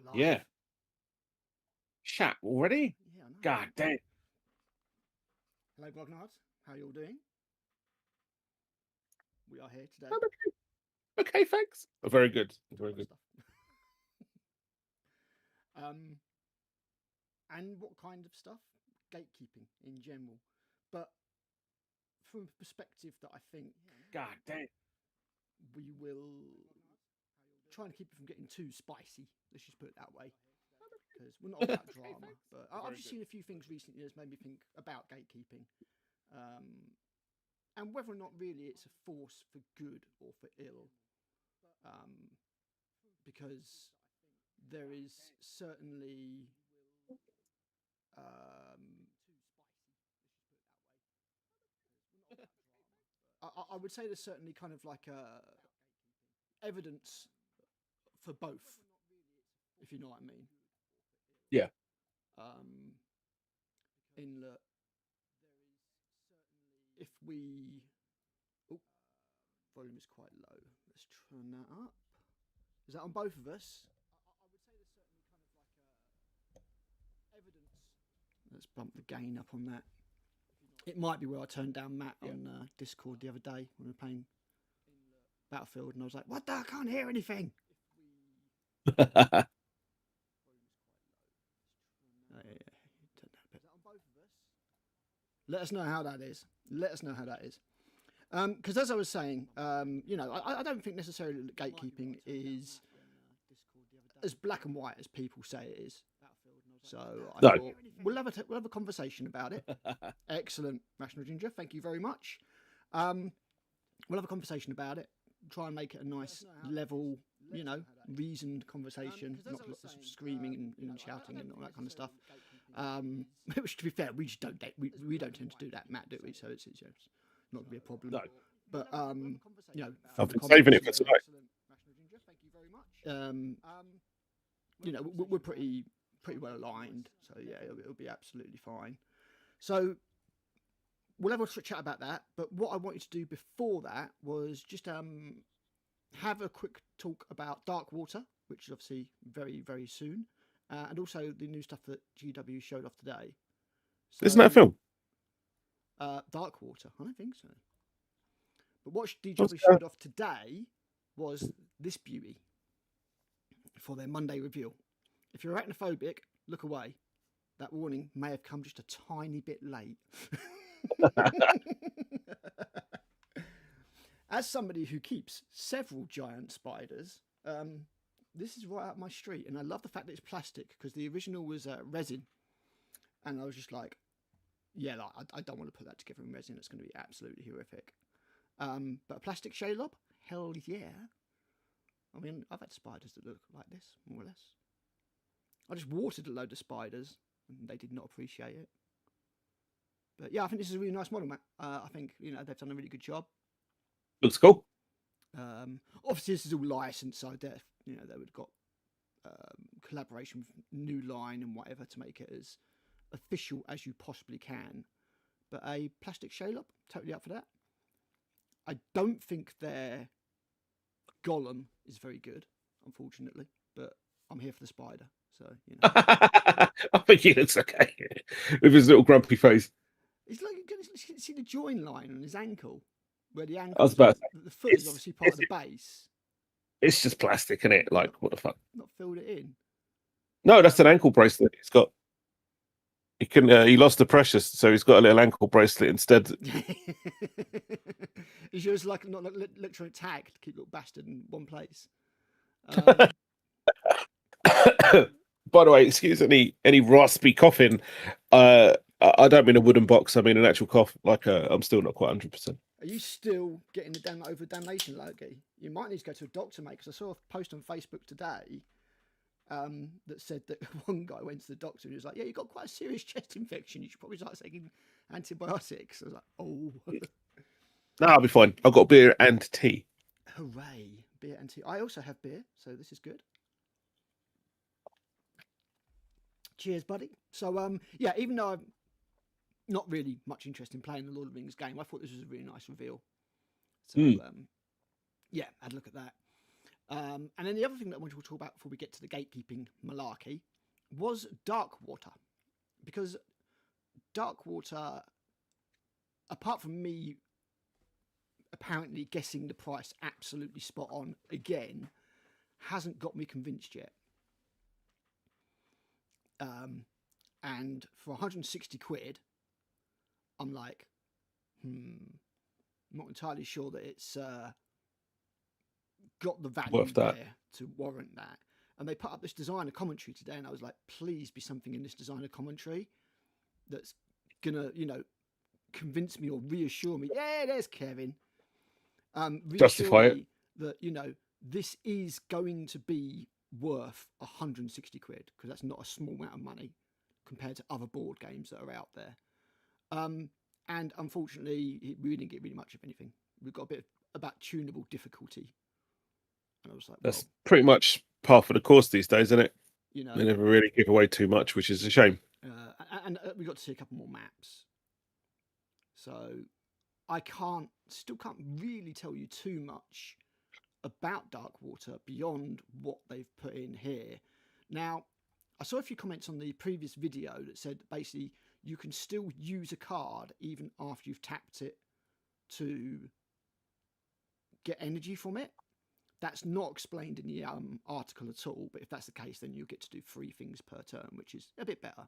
live. Yeah. Chat already? Yeah, I know. God damn. Hello, Grognard. How are you all doing? We are here today. Okay, thanks. Very good. Very good. And what kind of stuff? Gatekeeping in general. But from a perspective that I think God damn. we will try and keep it from getting too spicy. Let's just put it that way. Because we're not about drama. But I've just seen a few things recently that's made me think about gatekeeping. And whether or not really it's a force for good or for ill. Because there is certainly I would say there's certainly kind of like evidence for both, if you know what I mean. Yeah. In that, if we, volume is quite low. Let's turn that up. Is that on both of us? Let's bump the gain up on that. It might be where I turned down Matt on Discord the other day when we were playing Battlefield, and I was like, "What? I can't hear anything." Let us know how that is. Let us know how that is. Because as I was saying, you know, I don't think necessarily that gatekeeping is as black and white as people say it is. So I thought we'll have a conversation about it. Excellent, Rational Ginger. Thank you very much. We'll have a conversation about it. Try and make it a nice, level, you know, reasoned conversation, not lots of screaming and shouting and all that kind of stuff. Which, to be fair, we just don't we don't tend to do that, Matt, do we? So it's not going to be a problem. No. But you know, I've been saving it for tonight. You know, we're pretty well aligned, so yeah, it'll be absolutely fine. So we'll have a chat about that. But what I wanted to do before that was just have a quick talk about Dark Water, which is obviously very, very soon, and also the new stuff that GW showed off today. So, isn't that a film? Dark Water? I don't think so. But what GW showed off today was this beauty for their Monday reveal. If you're arachnophobic, look away. That warning may have come just a tiny bit late. As somebody who keeps several giant spiders, this is right up my street. And I love the fact that it's plastic, because the original was resin. And I was just like, yeah, like, I don't want to put that together in resin. It's going to be absolutely horrific. But a plastic shelob? Hell yeah. I mean, I've had spiders that look like this, more or less. I just watered a load of spiders, and they did not appreciate it. But yeah, I think this is a really nice model, Matt. I think, you know, they've done a really good job. Looks cool. Obviously, this is all licensed, so they would have got collaboration with New Line and whatever to make it as official as you possibly can. But a plastic shelob, totally up for that. I don't think their golem is very good, unfortunately, but I'm here for the spider, so you know. I think he looks okay with his little grumpy face. It's like you can see the join line on his ankle, where the ankle, I was about to say, the foot is obviously part of the base. It's just plastic, isn't it? Like, what the fuck? Not filled it in. No, that's an ankle bracelet. He's got. He couldn't. He lost the precious, so he's got a little ankle bracelet instead. He's just like not like electronic tag to keep little bastard in one place. By the way, excuse any raspy coughing. I don't mean a wooden box. I mean an actual cough. Like I'm still not quite 100%. Are you still getting the over damnation, Loki? You might need to go to a doctor, mate. Because I saw a post on Facebook today that said that one guy went to the doctor and he was like, "Yeah, you got quite a serious chest infection. You should probably start taking antibiotics." I was like, "Oh." No, I'll be fine. I've got beer and tea. Hooray! Beer and tea. I also have beer, so this is good. Cheers, buddy. So, yeah, even though I'm not really much interested in playing the Lord of the Rings game, I thought this was a really nice reveal. So, yeah, had a look at that. And then the other thing that I wanted to talk about before we get to the gatekeeping malarkey was Darkwater. Because Darkwater, apart from me apparently guessing the price absolutely spot on again, hasn't got me convinced yet. And for 160 quid, I'm like, I'm not entirely sure that it's got the value Worth that. there to warrant that. And they put up this designer commentary today, and I was like, please be something in this designer commentary that's gonna, convince me or reassure me. Yeah, there's Kevin. Justify it. That this is going to be worth 160 quid, because that's not a small amount of money compared to other board games that are out there. And unfortunately, we didn't get really much of anything. We've got a bit about tunable difficulty. And I was like, that's pretty much par for the course these days, isn't it? They never really give away too much, which is a shame. And we got to see a couple more maps. So I still can't really tell you too much about Darkwater beyond what they've put in here. Now, I saw a few comments on the previous video that said basically you can still use a card even after you've tapped it to get energy from it. That's not explained in the article at all, but if that's the case, then you'll get to do 3 things per turn, which is a bit better.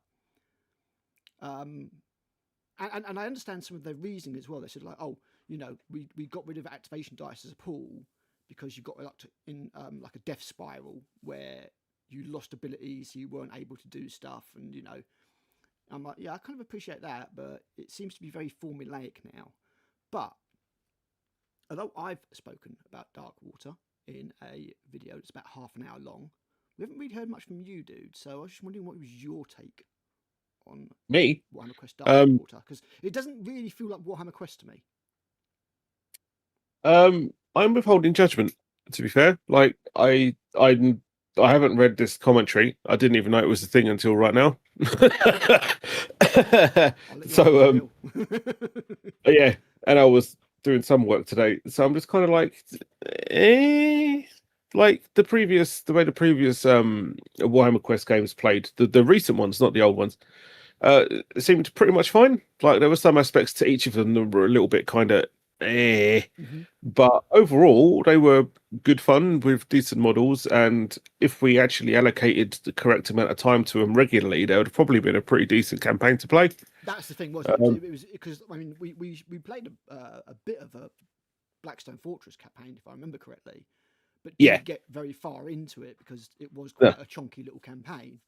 And I understand some of their reasoning as well. They said like, we got rid of activation dice as a pool because you got in like a death spiral where you lost abilities, you weren't able to do stuff, and I'm like, yeah, I kind of appreciate that, but it seems to be very formulaic now. But although I've spoken about Darkwater in a video that's about half an hour long, we haven't really heard much from you, dude. So I was just wondering, what was your take on me Warhammer Quest Darkwater? Because it doesn't really feel like Warhammer Quest to me. I'm withholding judgment, to be fair. Like I haven't read this commentary. I didn't even know it was a thing until right now. So yeah, and I was doing some work today, so I'm just kind of like, like the way the previous Warhammer Quest games played, the recent ones, not the old ones, seemed pretty much fine. Like there were some aspects to each of them that were a little bit kind of but overall they were good fun with decent models, and if we actually allocated the correct amount of time to them regularly, there would have probably been a pretty decent campaign to play. That's the thing, wasn't it? It was because we played a bit of a Blackstone Fortress campaign, if I remember correctly, but didn't get very far into it because it was quite a chunky little campaign.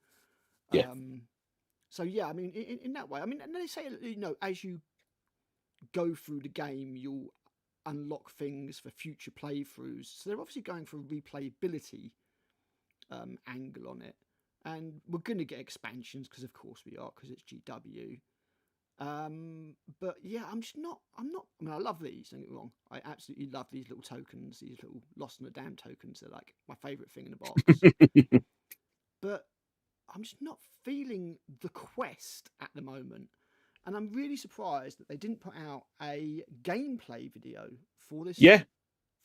So yeah, I mean, in that way, I mean, and they say, as you go through the game, you'll unlock things for future playthroughs. So they're obviously going for a replayability angle on it, and we're going to get expansions because, of course, we are, because it's GW. But yeah, I'm not. I mean, I love these. Don't get me wrong. I absolutely love these little tokens. These little Lost in the Dam tokens. They're like my favourite thing in the box. But I'm just not feeling the quest at the moment. And I'm really surprised that they didn't put out a gameplay video for this. Yeah,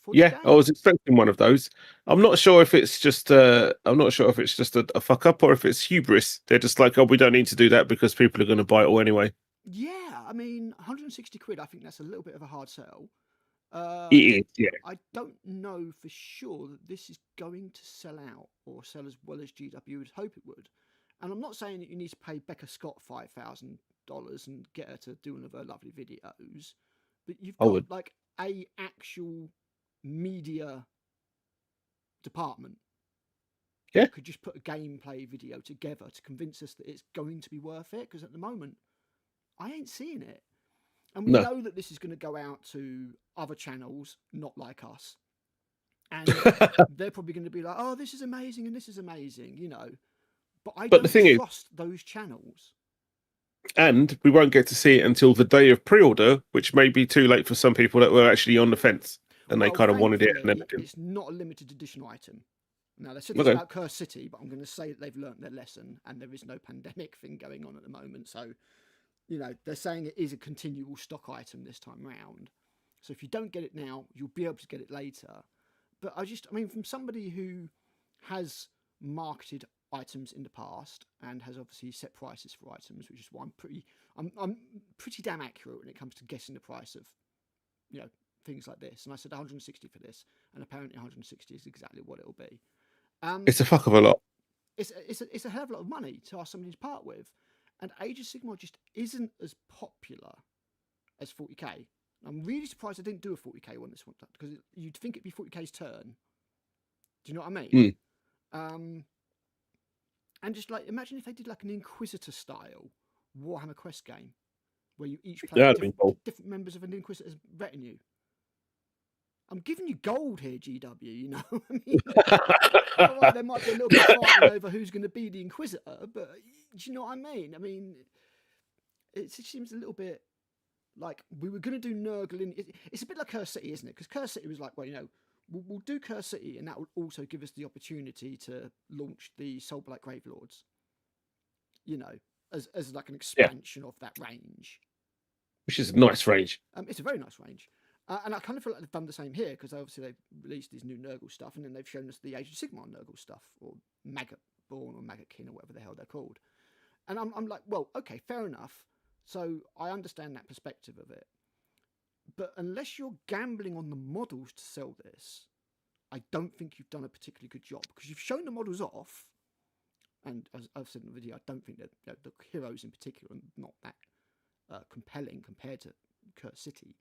I was expecting one of those. I'm not sure if it's just a fuck up, or if it's hubris. They're just like, oh, we don't need to do that because people are going to buy it all anyway. Yeah, I mean, 160 quid. I think that's a little bit of a hard sell. It is, yeah. I don't know for sure that this is going to sell out or sell as well as GW would hope it would. And I'm not saying that you need to pay Becca Scott $5,000 and get her to do one of her lovely videos, but you've got like a actual media department. Yeah, could just put a gameplay video together to convince us that it's going to be worth it. Because at the moment, I ain't seeing it. And we know that this is going to go out to other channels, not like us. And they're probably going to be like, oh, this is amazing and this is amazing, But I don't trust those channels. And we won't get to see it until the day of pre-order, which may be too late for some people that were actually on the fence and they kind of wanted it. And then it's not a limited edition item. Now, they said this about Curse City, but I'm going to say that they've learnt their lesson and there is no pandemic thing going on at the moment. So, they're saying it is a continual stock item this time round. So if you don't get it now, you'll be able to get it later. But I mean, from somebody who has marketed items in the past and has obviously set prices for items, which is why I'm pretty damn accurate when it comes to guessing the price of, things like this. And I said 160 for this, and apparently 160 is exactly what it'll be. It's a fuck of a lot. It's a hell of a lot of money to ask somebody to part with, and Age of Sigmar just isn't as popular as 40k. I'm really surprised I didn't do a 40k one this one, because you'd think it'd be 40k's turn. Do you know what I mean? And just like, imagine if they did like an Inquisitor style Warhammer Quest game, where you each play different members of an Inquisitor's retinue. I'm giving you gold here, GW. You know, I mean, all right, there might be a little bit of fighting over who's going to be the Inquisitor, but do you know what I mean? I mean, it seems a little bit like we were going to do Nurgle in. It's a bit like Curse City, isn't it? Because Curse City was like, well, we'll do Curse City, and that will also give us the opportunity to launch the Soulblight Gravelords. As like an expansion of that range, which is a nice range. It's a very nice range. And I kind of feel like they've done the same here, because obviously they've released these new Nurgle stuff, and then they've shown us the Age of Sigmar Nurgle stuff, or Maggot-born, or Maggot-kin, or whatever the hell they're called. And I'm like, well, okay, fair enough. So I understand that perspective of it. But unless you're gambling on the models to sell this, I don't think you've done a particularly good job, because you've shown the models off, and as I've said in the video, I don't think that the heroes in particular are not that compelling compared to Curse City.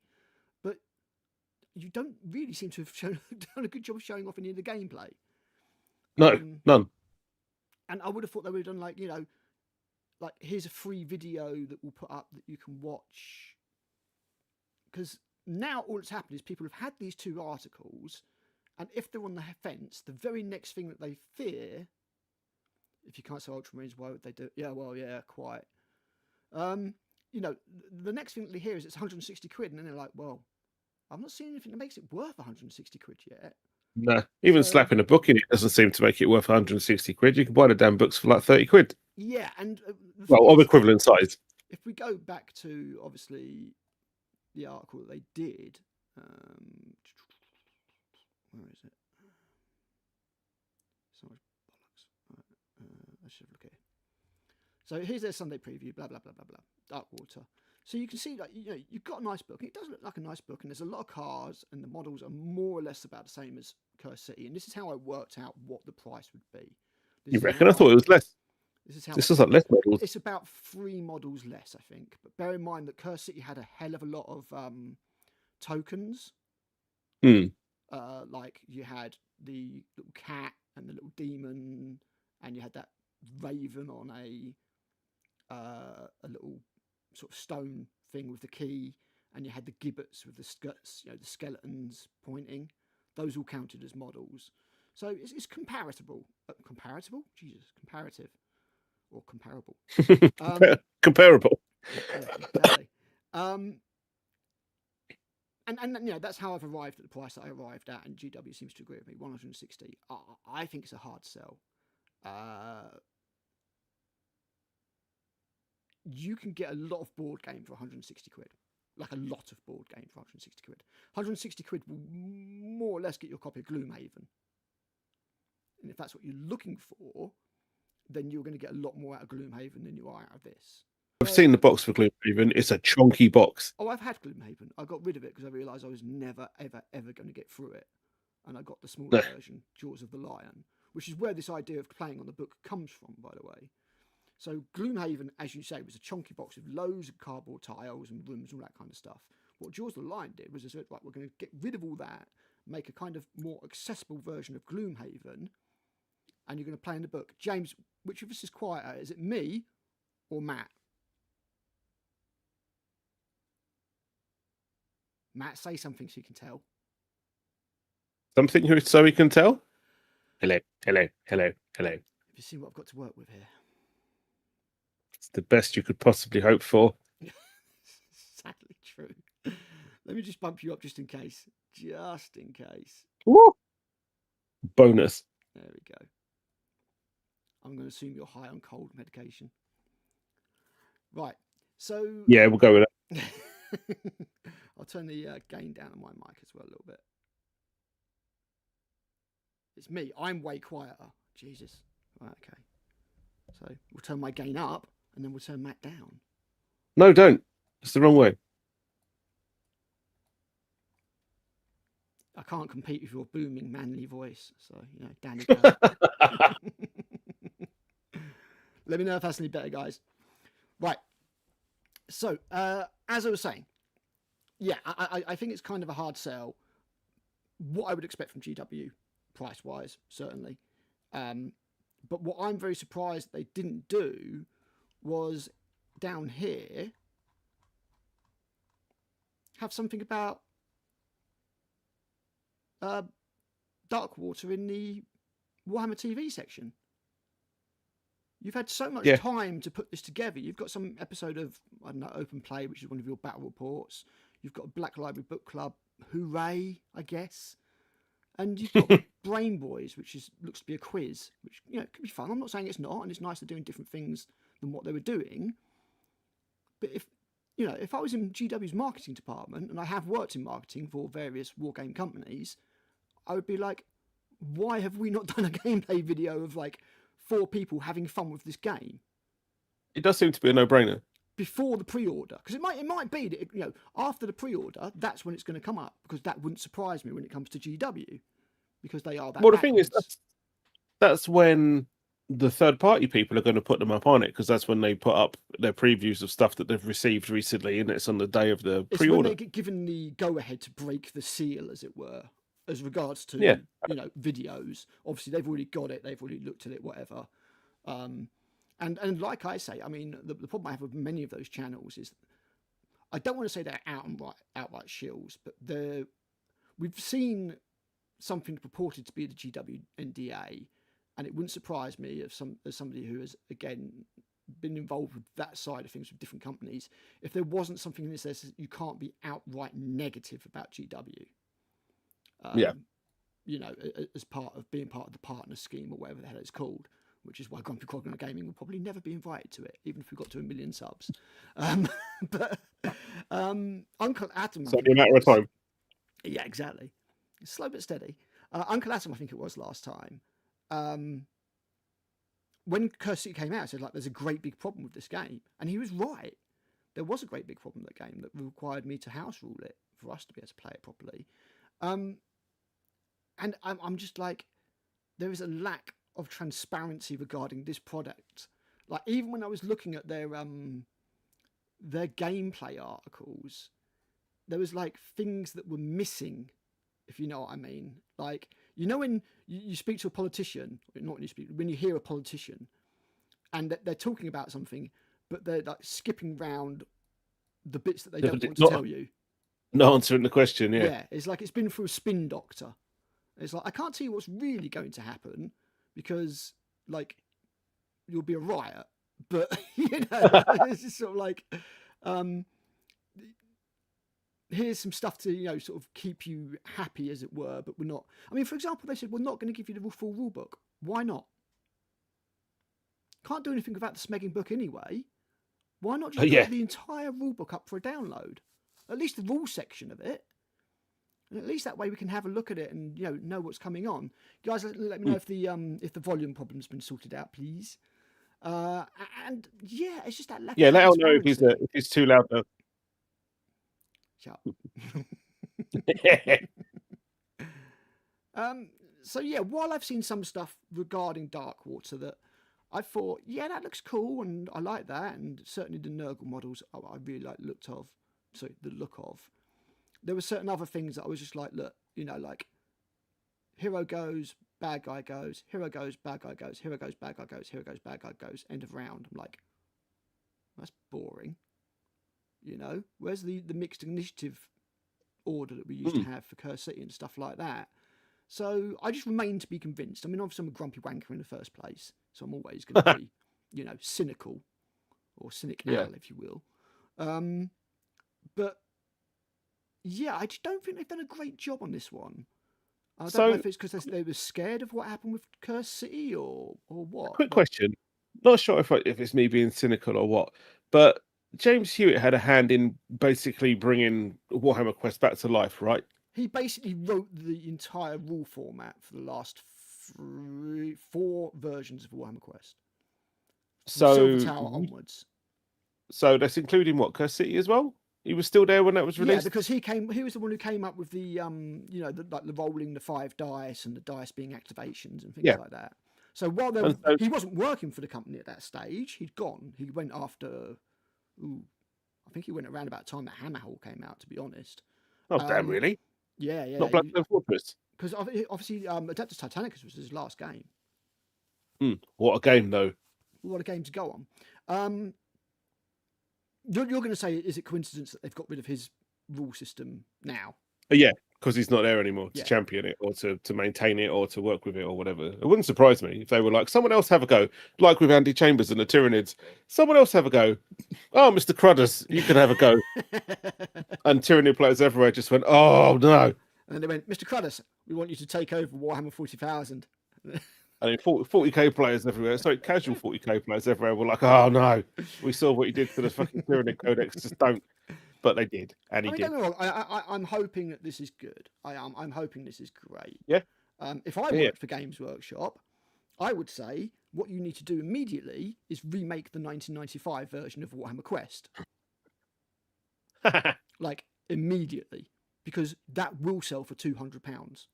But you don't really seem to have done a good job of showing off any of the gameplay. No, none. And I would have thought they would have done like here's a free video that we'll put up that you can watch. Because now all that's happened is people have had these 2 articles, and if they're on the fence, the very next thing that they fear, if you can't sell Ultramarines, why would they do it? Yeah, well, yeah, quite. The next thing that they hear is it's 160 quid, and then they're like, well, I've not seen anything that makes it worth 160 quid yet. No, even slapping a book in it doesn't seem to make it worth 160 quid. You can buy the damn books for like 30 quid. Yeah, and of equivalent size. If we go back to obviously the article that they did, where is it? So much bollocks. I should look here. So here's their Sunday preview. Blah blah blah blah blah. Darkwater. So you can see that you've got a nice book. It does look like a nice book, and there's a lot of cars, and the models are more or less about the same as Curse City. And this is how I worked out what the price would be. You reckon? I thought it was less. This is like less models. It's about 3 models less, I think. But bear in mind that Curse City had a hell of a lot of tokens. Like you had the little cat and the little demon, and you had that raven on a little sort of stone thing with the key, and you had the gibbets with the the skeletons pointing. Those all counted as models. So it's comparable. Jesus, comparative. Or comparable. Comparable. Exactly. And that's how I've arrived at the price that I arrived at, and GW seems to agree with me. 160. I think it's a hard sell. You can get a lot of board game for 160 quid. Like a lot of board game for 160 quid. 160 quid will more or less get your copy of Gloomhaven. And if that's what you're looking for, then you're going to get a lot more out of Gloomhaven than you are out of this. I've seen the box for Gloomhaven. It's a chonky box. Oh, I've had Gloomhaven. I got rid of it because I realised I was never, ever, ever going to get through it. And I got the smaller version, Jaws of the Lion, which is where this idea of playing on the book comes from, by the way. So Gloomhaven, as you say, was a chonky box with loads of cardboard tiles and rooms and all that kind of stuff. What Jaws of the Lion did was, right, we're going to get rid of all that, make a kind of more accessible version of Gloomhaven, and you're going to play in the book. James, which of us is quieter? Is it me or Matt? Matt, say something so you can tell. Something so we can tell? Hello, hello, hello, hello. Have you seen what I've got to work with here? It's the best you could possibly hope for. Sadly true. Let me just bump you up just in case. Just in case. Woo! Bonus. There we go. I'm going to assume you're high on cold medication. Right. So... Yeah, we'll go with that. I'll turn the gain down on my mic as well a little bit. It's me. I'm way quieter. Jesus. Right, okay. So we'll turn my gain up, and then we'll turn Matt down. No, don't. It's the wrong way. I can't compete with your booming, manly voice. So, Danny. Let me know if that's any better, guys. Right. So, as I was saying, yeah, I think it's kind of a hard sell. What I would expect from GW, price-wise, certainly. But what I'm very surprised they didn't do was down here have something about Darkwater in the Warhammer TV section. You've had so much time to put this together. You've got some episode of, I don't know, Open Play, which is one of your battle reports. You've got Black Library Book Club, Hooray, I guess. And you've got Brain Boys, which looks to be a quiz, which could be fun. I'm not saying it's not, and it's nice they're doing different things than what they were doing. But if I was in GW's marketing department, and I have worked in marketing for various wargame companies, I would be like, why have we not done a gameplay video of like 4 people having fun with this game? It does seem to be a no-brainer. Before the pre-order, because it might be that after the pre-order, that's when it's going to come up, because that wouldn't surprise me when it comes to GW, because they are that. Well, the thing is, that's when the third-party people are going to put them up on it, because that's when they put up their previews of stuff that they've received recently, and it's on the day of the pre-order. It's when they get given the go-ahead to break the seal, as it were, as regards to videos. Obviously, they've already got it, they've already looked at it, whatever. And like I say, I mean, the problem I have with many of those channels is, I don't want to say they're outright shills, but we've seen something purported to be the GW NDA, and it wouldn't surprise me as somebody who has, again, been involved with that side of things with different companies, if there wasn't something in this that says you can't be outright negative about GW. As part of being part of the partner scheme or whatever the hell it's called, which is why Grumpy Grognard Gaming will probably never be invited to it, even if we got to 1 million subs. But Uncle Adam... So in a matter of time. Yeah, exactly. Slow but steady. Uncle Adam, I think it was last time, when Curse City came out, said, like, there's a great big problem with this game. And he was right. There was a great big problem with that game that required me to house rule it for us to be able to play it properly. And I'm just like, there is a lack of transparency regarding this product. Like, even when I was looking at their gameplay articles, there was like things that were missing, if you know what I mean. Like, when you speak to a politician, not when you speak, when you hear a politician and they're talking about something, but they're like skipping round the bits that they don't want to tell you. Not answering the question, yeah. Yeah, it's like it's been through a spin doctor. It's like, I can't tell you what's really going to happen, because, like, you'll be a riot. But, it's just sort of like, here's some stuff to, sort of keep you happy, as it were, but we're not. I mean, for example, they said, we're not going to give you the full rule book. Why not? Can't do anything without the smegging book anyway. Why not just put the entire rule book up for a download? At least the rule section of it. And at least that way we can have a look at it and know what's coming on. Guys, let me know if the volume problem's been sorted out, please. And yeah, it's just that lack. Yeah, let us know if he's too loud though. Shut up. So yeah, while I've seen some stuff regarding Darkwater that I thought, yeah, that looks cool and I like that, and certainly the Nurgle models I really like the look of. There were certain other things that I was just like, look, like, hero goes, bad guy goes, hero goes, bad guy goes, hero goes, bad guy goes, hero goes, bad guy goes, end of round. I'm like, that's boring. Where's the mixed initiative order that we used to have for Curse City and stuff like that? So I just remain to be convinced. I mean, obviously I'm a grumpy wanker in the first place, so I'm always going to be, cynical, or cynical, if you will. But yeah, I just don't think they've done a great job on this one. I don't know if it's because they were scared of what happened with Curse City or what. Quick question. Not sure if it's me being cynical or what, but James Hewitt had a hand in basically bringing Warhammer Quest back to life, right? He basically wrote the entire rule format for the last 4 versions of Warhammer Quest. From So, Silver Tower onwards. So that's including what, Curse City as well? He was still there when that was released? Yeah, because he was the one who came up with the the rolling the 5 dice and the dice being activations and things like that. So while he wasn't working for the company at that stage, he'd gone. He went after I think he went around about the time that Hammerhall came out, to be honest. Oh, damn, really? Yeah. Not Blackstone Fortress? Because obviously Adeptus Titanicus was his last game. What a game, though. What a game to go on. You're going to say, is it coincidence that they've got rid of his rule system now? Yeah, because he's not there anymore to champion it or to maintain it or to work with it or whatever. It wouldn't surprise me if they were like, someone else have a go, like with Andy Chambers and the Tyranids. Someone else have a go. Oh, Mr. Crudders, you can have a go. And Tyranid players everywhere just went, oh, no. And they went, Mr. Crudders, we want you to take over Warhammer 40,000. I mean, 40k players everywhere. Sorry, casual 40k players everywhere were like, "Oh no, we saw what you did to the fucking Tyranid Codex. Just don't." But they did, and he did. Don't get me wrong. I'm hoping that this is good. I'm hoping this is great. Yeah. If I worked for Games Workshop, I would say what you need to do immediately is remake the 1995 version of Warhammer Quest. Like immediately, because that will sell for £200.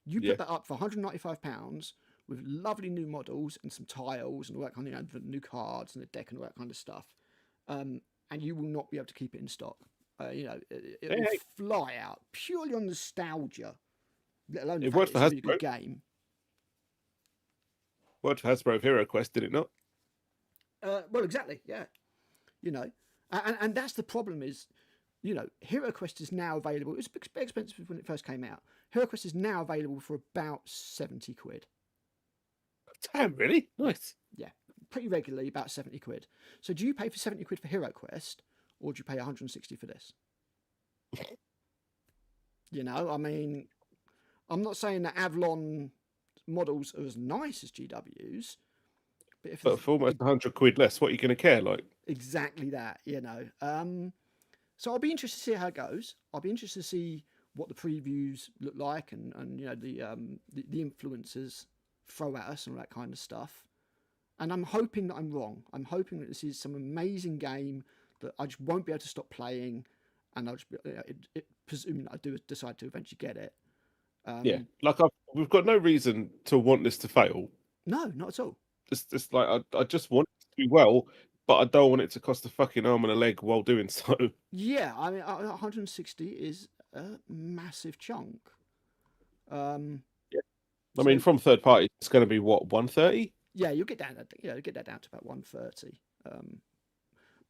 You put that up for £195 with lovely new models and some tiles and all that kind of, new cards and a deck and all that kind of stuff, and you will not be able to keep it in stock. It will fly out purely on nostalgia, let alone the fact it's a really good game. Worked for Hasbro of Hero Quest, did it not? Well, exactly, yeah. And that's the problem is, Hero Quest is now available. It was a bit expensive when it first came out. Hero Quest is now available for about 70 quid. Damn, really? Nice. Yeah, pretty regularly, about 70 quid. So do you pay for 70 quid for Hero Quest, or do you pay 160 for this? I mean, I'm not saying that Avalon models are as nice as GW's, but for almost 100 quid less, what are you going to care, like? Exactly that, So I'll be interested to see how it goes. I'll be interested to see what the previews look like and the influencers throw at us and all that kind of stuff. And I'm hoping that I'm wrong. I'm hoping that this is some amazing game that I just won't be able to stop playing, and I'll just be, presuming that I do decide to eventually get it. We've got no reason to want this to fail. No, not at all. It's like I just want it to do well, but I don't want it to cost a fucking arm and a leg while doing so. Yeah, I mean, 160 is a massive chunk. I mean, from third party, it's going to be what, 130? Yeah, you'll get down. Get that down to about 130.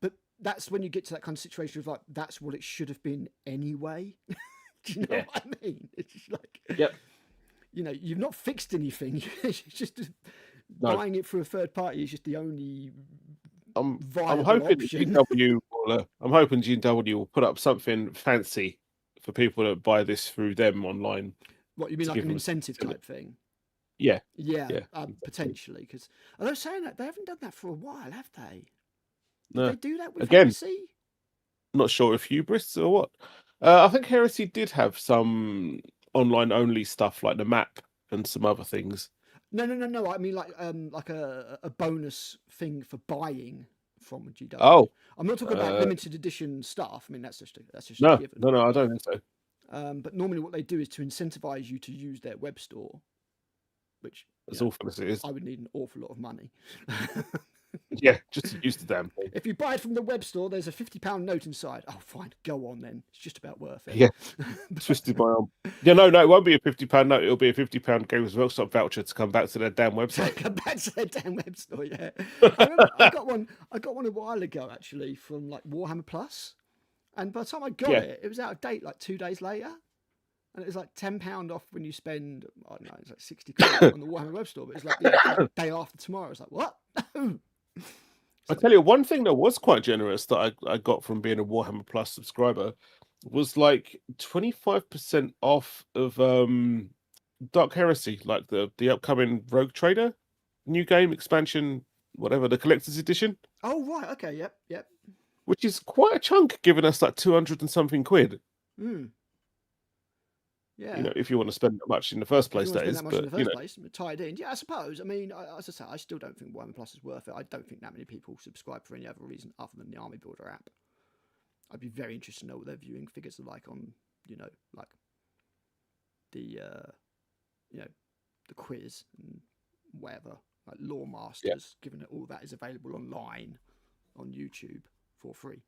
But that's when you get to that kind of situation of like, that's what it should have been anyway. Do you know what I mean? It's just like, you've not fixed anything. It's just buying it through a third party is just the only. I'm hoping GW will. I'm hoping GW will put up something fancy for people to buy this through them online. What you mean, like an incentive type thing? Yeah. Potentially, because are they saying that they haven't done that for a while, have they? No. Did they do that with Again, Heresy? Not sure if Hubris or what. I think Heresy did have some online only stuff like the map and some other things. No. I mean, like a bonus thing for buying from GW. Oh, I'm not talking about limited edition stuff. I mean, that's just no, a given. No, I don't think so. But normally, what they do is to incentivize you to use their web store, which as awful as it is, I would need an awful lot of money. Yeah, just to use the damn thing. If you buy it from the web store, there's a £50 note inside. Oh, fine, go on then. It's just about worth it. Yeah, twisted my arm. Yeah, no, it won't be a £50 note. It'll be a £50 Games Workshop voucher to come back to their damn website. Come back to their damn web store. Yeah, I got one a while ago actually from like Warhammer Plus, and by the time I got it, it was out of date like 2 days later. And it was like £10 off when you spend, I don't know, it's like 60 quid on the Warhammer web store. But it's like the day after tomorrow. It's like, what? No. I tell you, one thing that was quite generous that I got from being a Warhammer Plus subscriber was like 25% off of Dark Heresy, like the upcoming Rogue Trader new game expansion, whatever, the collector's edition. Oh, right. Okay. Yep. Which is quite a chunk, giving us like 200 and something quid. Yeah. You know, if you want to spend that much in the first If you place, want to that spend is. that much in But the you first know, place, tied in. Yeah, I suppose. I mean, as I say, I still don't think Warhammer Plus is worth it. I don't think that many people subscribe for any other reason other than the Army Builder app. I'd be very interested to know what their viewing figures are like on, like the, the quiz and whatever, like Lore yeah, Masters, given that all that is available online on YouTube for free.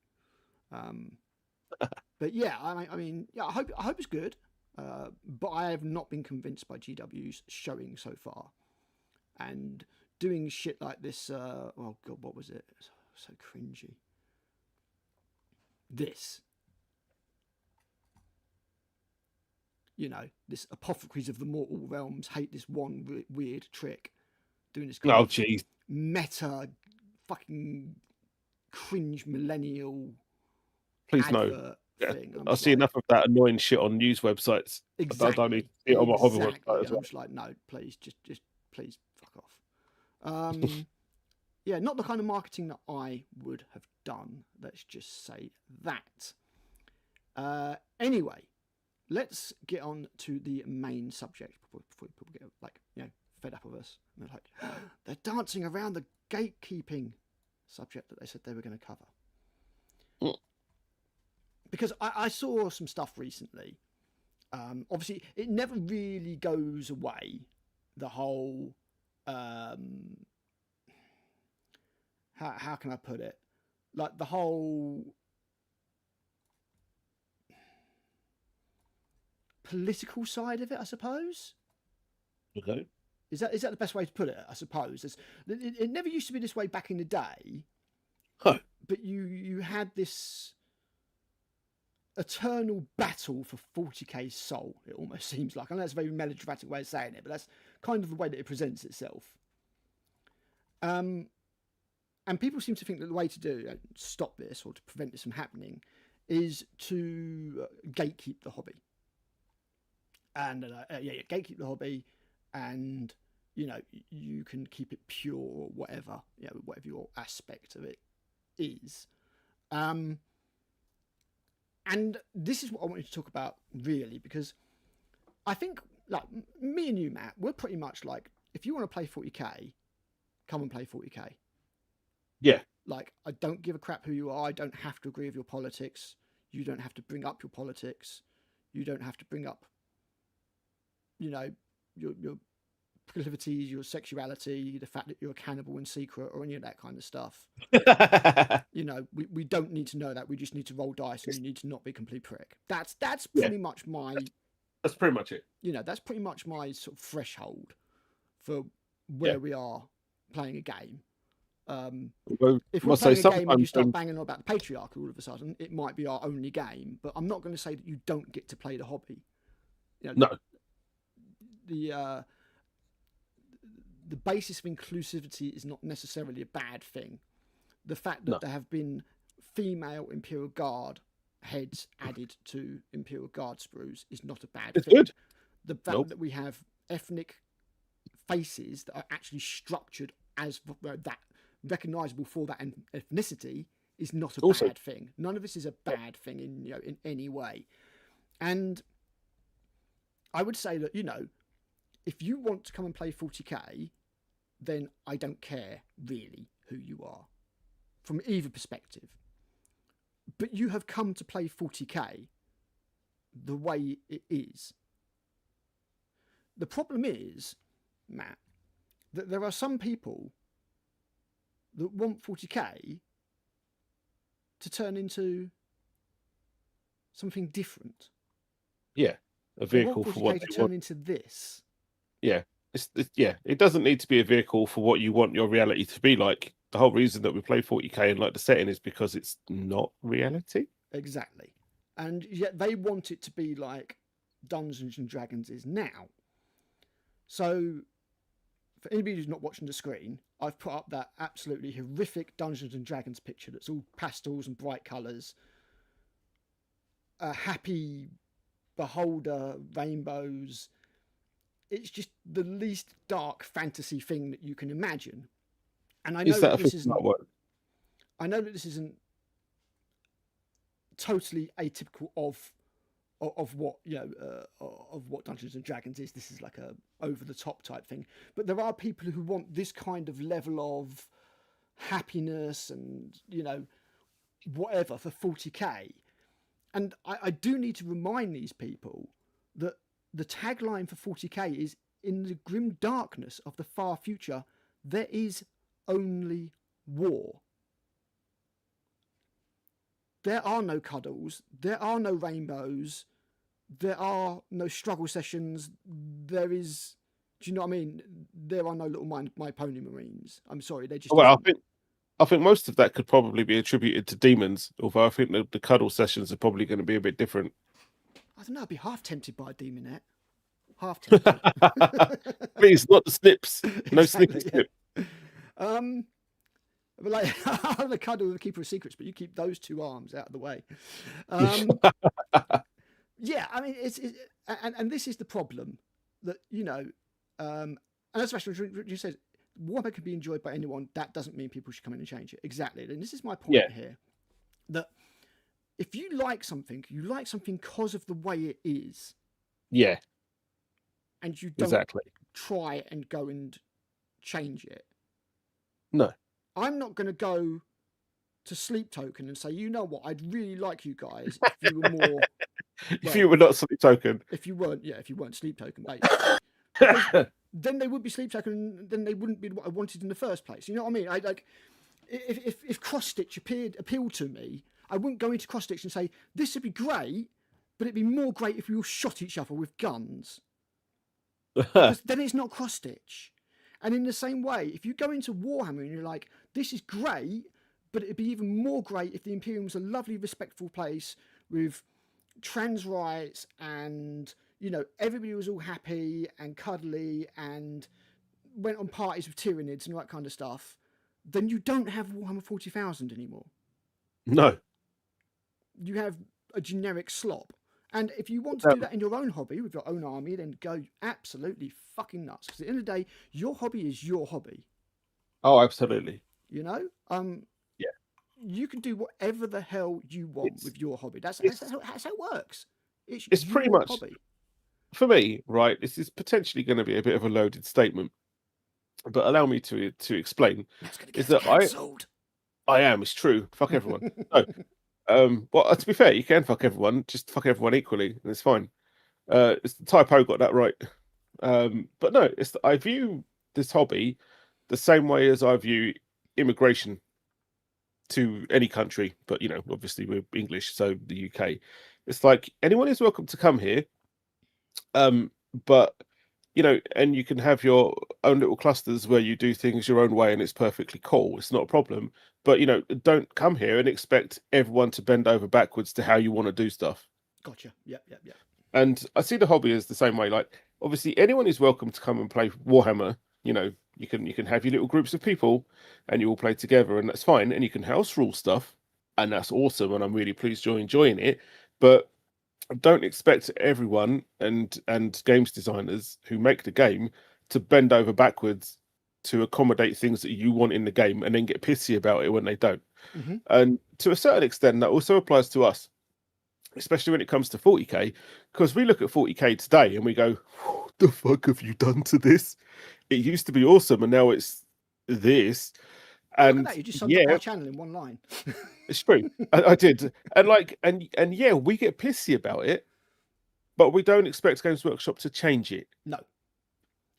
But yeah, I mean, yeah, I hope it's good. But I have not been convinced by GW's showing so far, and doing shit like this. Oh god, what was it? So cringy. This, this Apothecaries of the Mortal Realms hate this one weird trick, doing this kind oh of geez, meta, fucking cringe millennial please no. advert Yeah, thing. I'm I just see like, enough of that annoying shit on news websites. I don't need to see it on my hobby website as I'm well. just like, no, please, just please, fuck off. Yeah, not the kind of marketing that I would have done. Let's just say that. Anyway, let's get on to the main subject before people get fed up of us. And they're like, they're dancing around the gatekeeping subject that they said they were going to cover. Because I saw some stuff recently. Obviously, it never really goes away. The whole how can I put it? Like the whole political side of it, I suppose. Okay. Is that the best way to put it? I suppose it never used to be this way back in the day. Huh. But you had this eternal battle for 40k soul. It almost seems like. I know that's a very melodramatic way of saying it, but that's kind of the way that it presents itself. And people seem to think that the way to stop this or to prevent this from happening is to gatekeep the hobby. And gatekeep the hobby, and you can keep it pure or whatever, whatever your aspect of it is. And this is what I wanted to talk about really, because I think like me and you, Matt, we're pretty much like, if you want to play 40k, come and play 40k. Yeah. Like, I don't give a crap who you are. I don't have to agree with your politics. You don't have to bring up your politics. You don't have to bring up, your proclivities, your sexuality, the fact that you're a cannibal in secret, or any of that kind of stuff. We don't need to know that. We just need to roll dice, and you need to not be a complete prick. That's pretty much my. That's pretty much it. That's pretty much my sort of threshold for where we are playing a game. If we're playing a game and you start banging on about the patriarchy all of a sudden, it might be our only game. But I'm not going to say that you don't get to play the hobby. No. The basis of inclusivity is not necessarily a bad thing. The fact that there have been female Imperial Guard heads added to Imperial Guard sprues is not a bad thing. Good. The fact that we have ethnic faces that are actually structured as that, recognisable for that ethnicity, is not a bad thing. None of this is a bad thing in any way. And I would say that, if you want to come and play 40k, then I don't care really who you are from either perspective. But you have come to play 40k the way it is. The problem is, Matt, that there are some people that want 40k to turn into something different. Yeah, a vehicle for what to turn into this. Yeah, it doesn't need to be a vehicle for what you want your reality to be like. The whole reason that we play 40k and like the setting is because it's not reality. Exactly. And yet they want it to be like Dungeons and Dragons is now. So for anybody who's not watching the screen, I've put up that absolutely horrific Dungeons and Dragons picture that's all pastels and bright colours. A happy beholder, rainbows. It's just the least dark fantasy thing that you can imagine. And I know that this isn't. I know that this isn't totally atypical of of what of what Dungeons and Dragons is. This is like a over the top type thing. But there are people who want this kind of level of happiness and whatever for 40k. And I do need to remind these people that the tagline for 40k is, in the grim darkness of the far future, there is only war. There are no cuddles, there are no rainbows, there are no struggle sessions, there is, do you know what I mean? There are no little My Pony Marines. I'm sorry, they're just... Well, I think most of that could probably be attributed to demons, although I think the cuddle sessions are probably going to be a bit different. I don't know, I'd be half tempted by a demonette. Half tempted. Please, not the snips. No Exactly, snip. But like, I have a cuddle with the Keeper of Secrets, but you keep those two arms out of the way. Yeah, I mean, and this is the problem that, and as Richard says, Warhammer can be enjoyed by anyone. That doesn't mean people should come in and change it. Exactly. And this is my point here, that if you like something because of the way it is. Yeah. And you don't try and go and change it. No. I'm not going to go to Sleep Token and say, you know what, I'd really like you guys if you were more... if you were not Sleep Token. If you weren't Sleep Token, basically. Then they would be Sleep Token, and then they wouldn't be what I wanted in the first place. You know what I mean? I like, if Cross Stitch appealed to me, I wouldn't go into Cross Stitch and say, this would be great, but it'd be more great if we all shot each other with guns. Because then it's not Cross Stitch. And in the same way, if you go into Warhammer and you're like, this is great, but it'd be even more great if the Imperium was a lovely, respectful place with trans rights and, everybody was all happy and cuddly and went on parties with Tyranids and all that kind of stuff, then you don't have Warhammer 40,000 anymore. No. You have a generic slop. And if you want to do that in your own hobby, with your own army, then go absolutely fucking nuts. Because at the end of the day, your hobby is your hobby. Oh, absolutely. Yeah. You can do whatever the hell you want with your hobby. That's how it works. It's pretty much hobby. For me, right? This is potentially going to be a bit of a loaded statement, but allow me to explain. Is that I am. It's true. Fuck everyone. No. Well, to be fair, you can fuck everyone. Just fuck everyone equally, and it's fine. It's the typo got that right. But no, I view this hobby the same way as I view immigration to any country. But obviously we're English, so the UK. It's like anyone is welcome to come here. But and you can have your own little clusters where you do things your own way, and it's perfectly cool. It's not a problem. But don't come here and expect everyone to bend over backwards to how you want to do stuff. Gotcha. Yeah. And I see the hobby as the same way. Like, obviously, anyone is welcome to come and play Warhammer. You can have your little groups of people, and you all play together, and that's fine. And you can house rule stuff, and that's awesome. And I'm really pleased you're enjoying it. But don't expect everyone and games designers who make the game to bend over backwards to accommodate things that you want in the game and then get pissy about it when they don't. Mm-hmm. And to a certain extent, that also applies to us, especially when it comes to 40k, because we look at 40k today and we go, what the fuck have you done to this? It used to be awesome and now it's this. And look at that, you just summed up our channel in one line. It's true. I did. And yeah, we get pissy about it, but we don't expect Games Workshop to change it. No.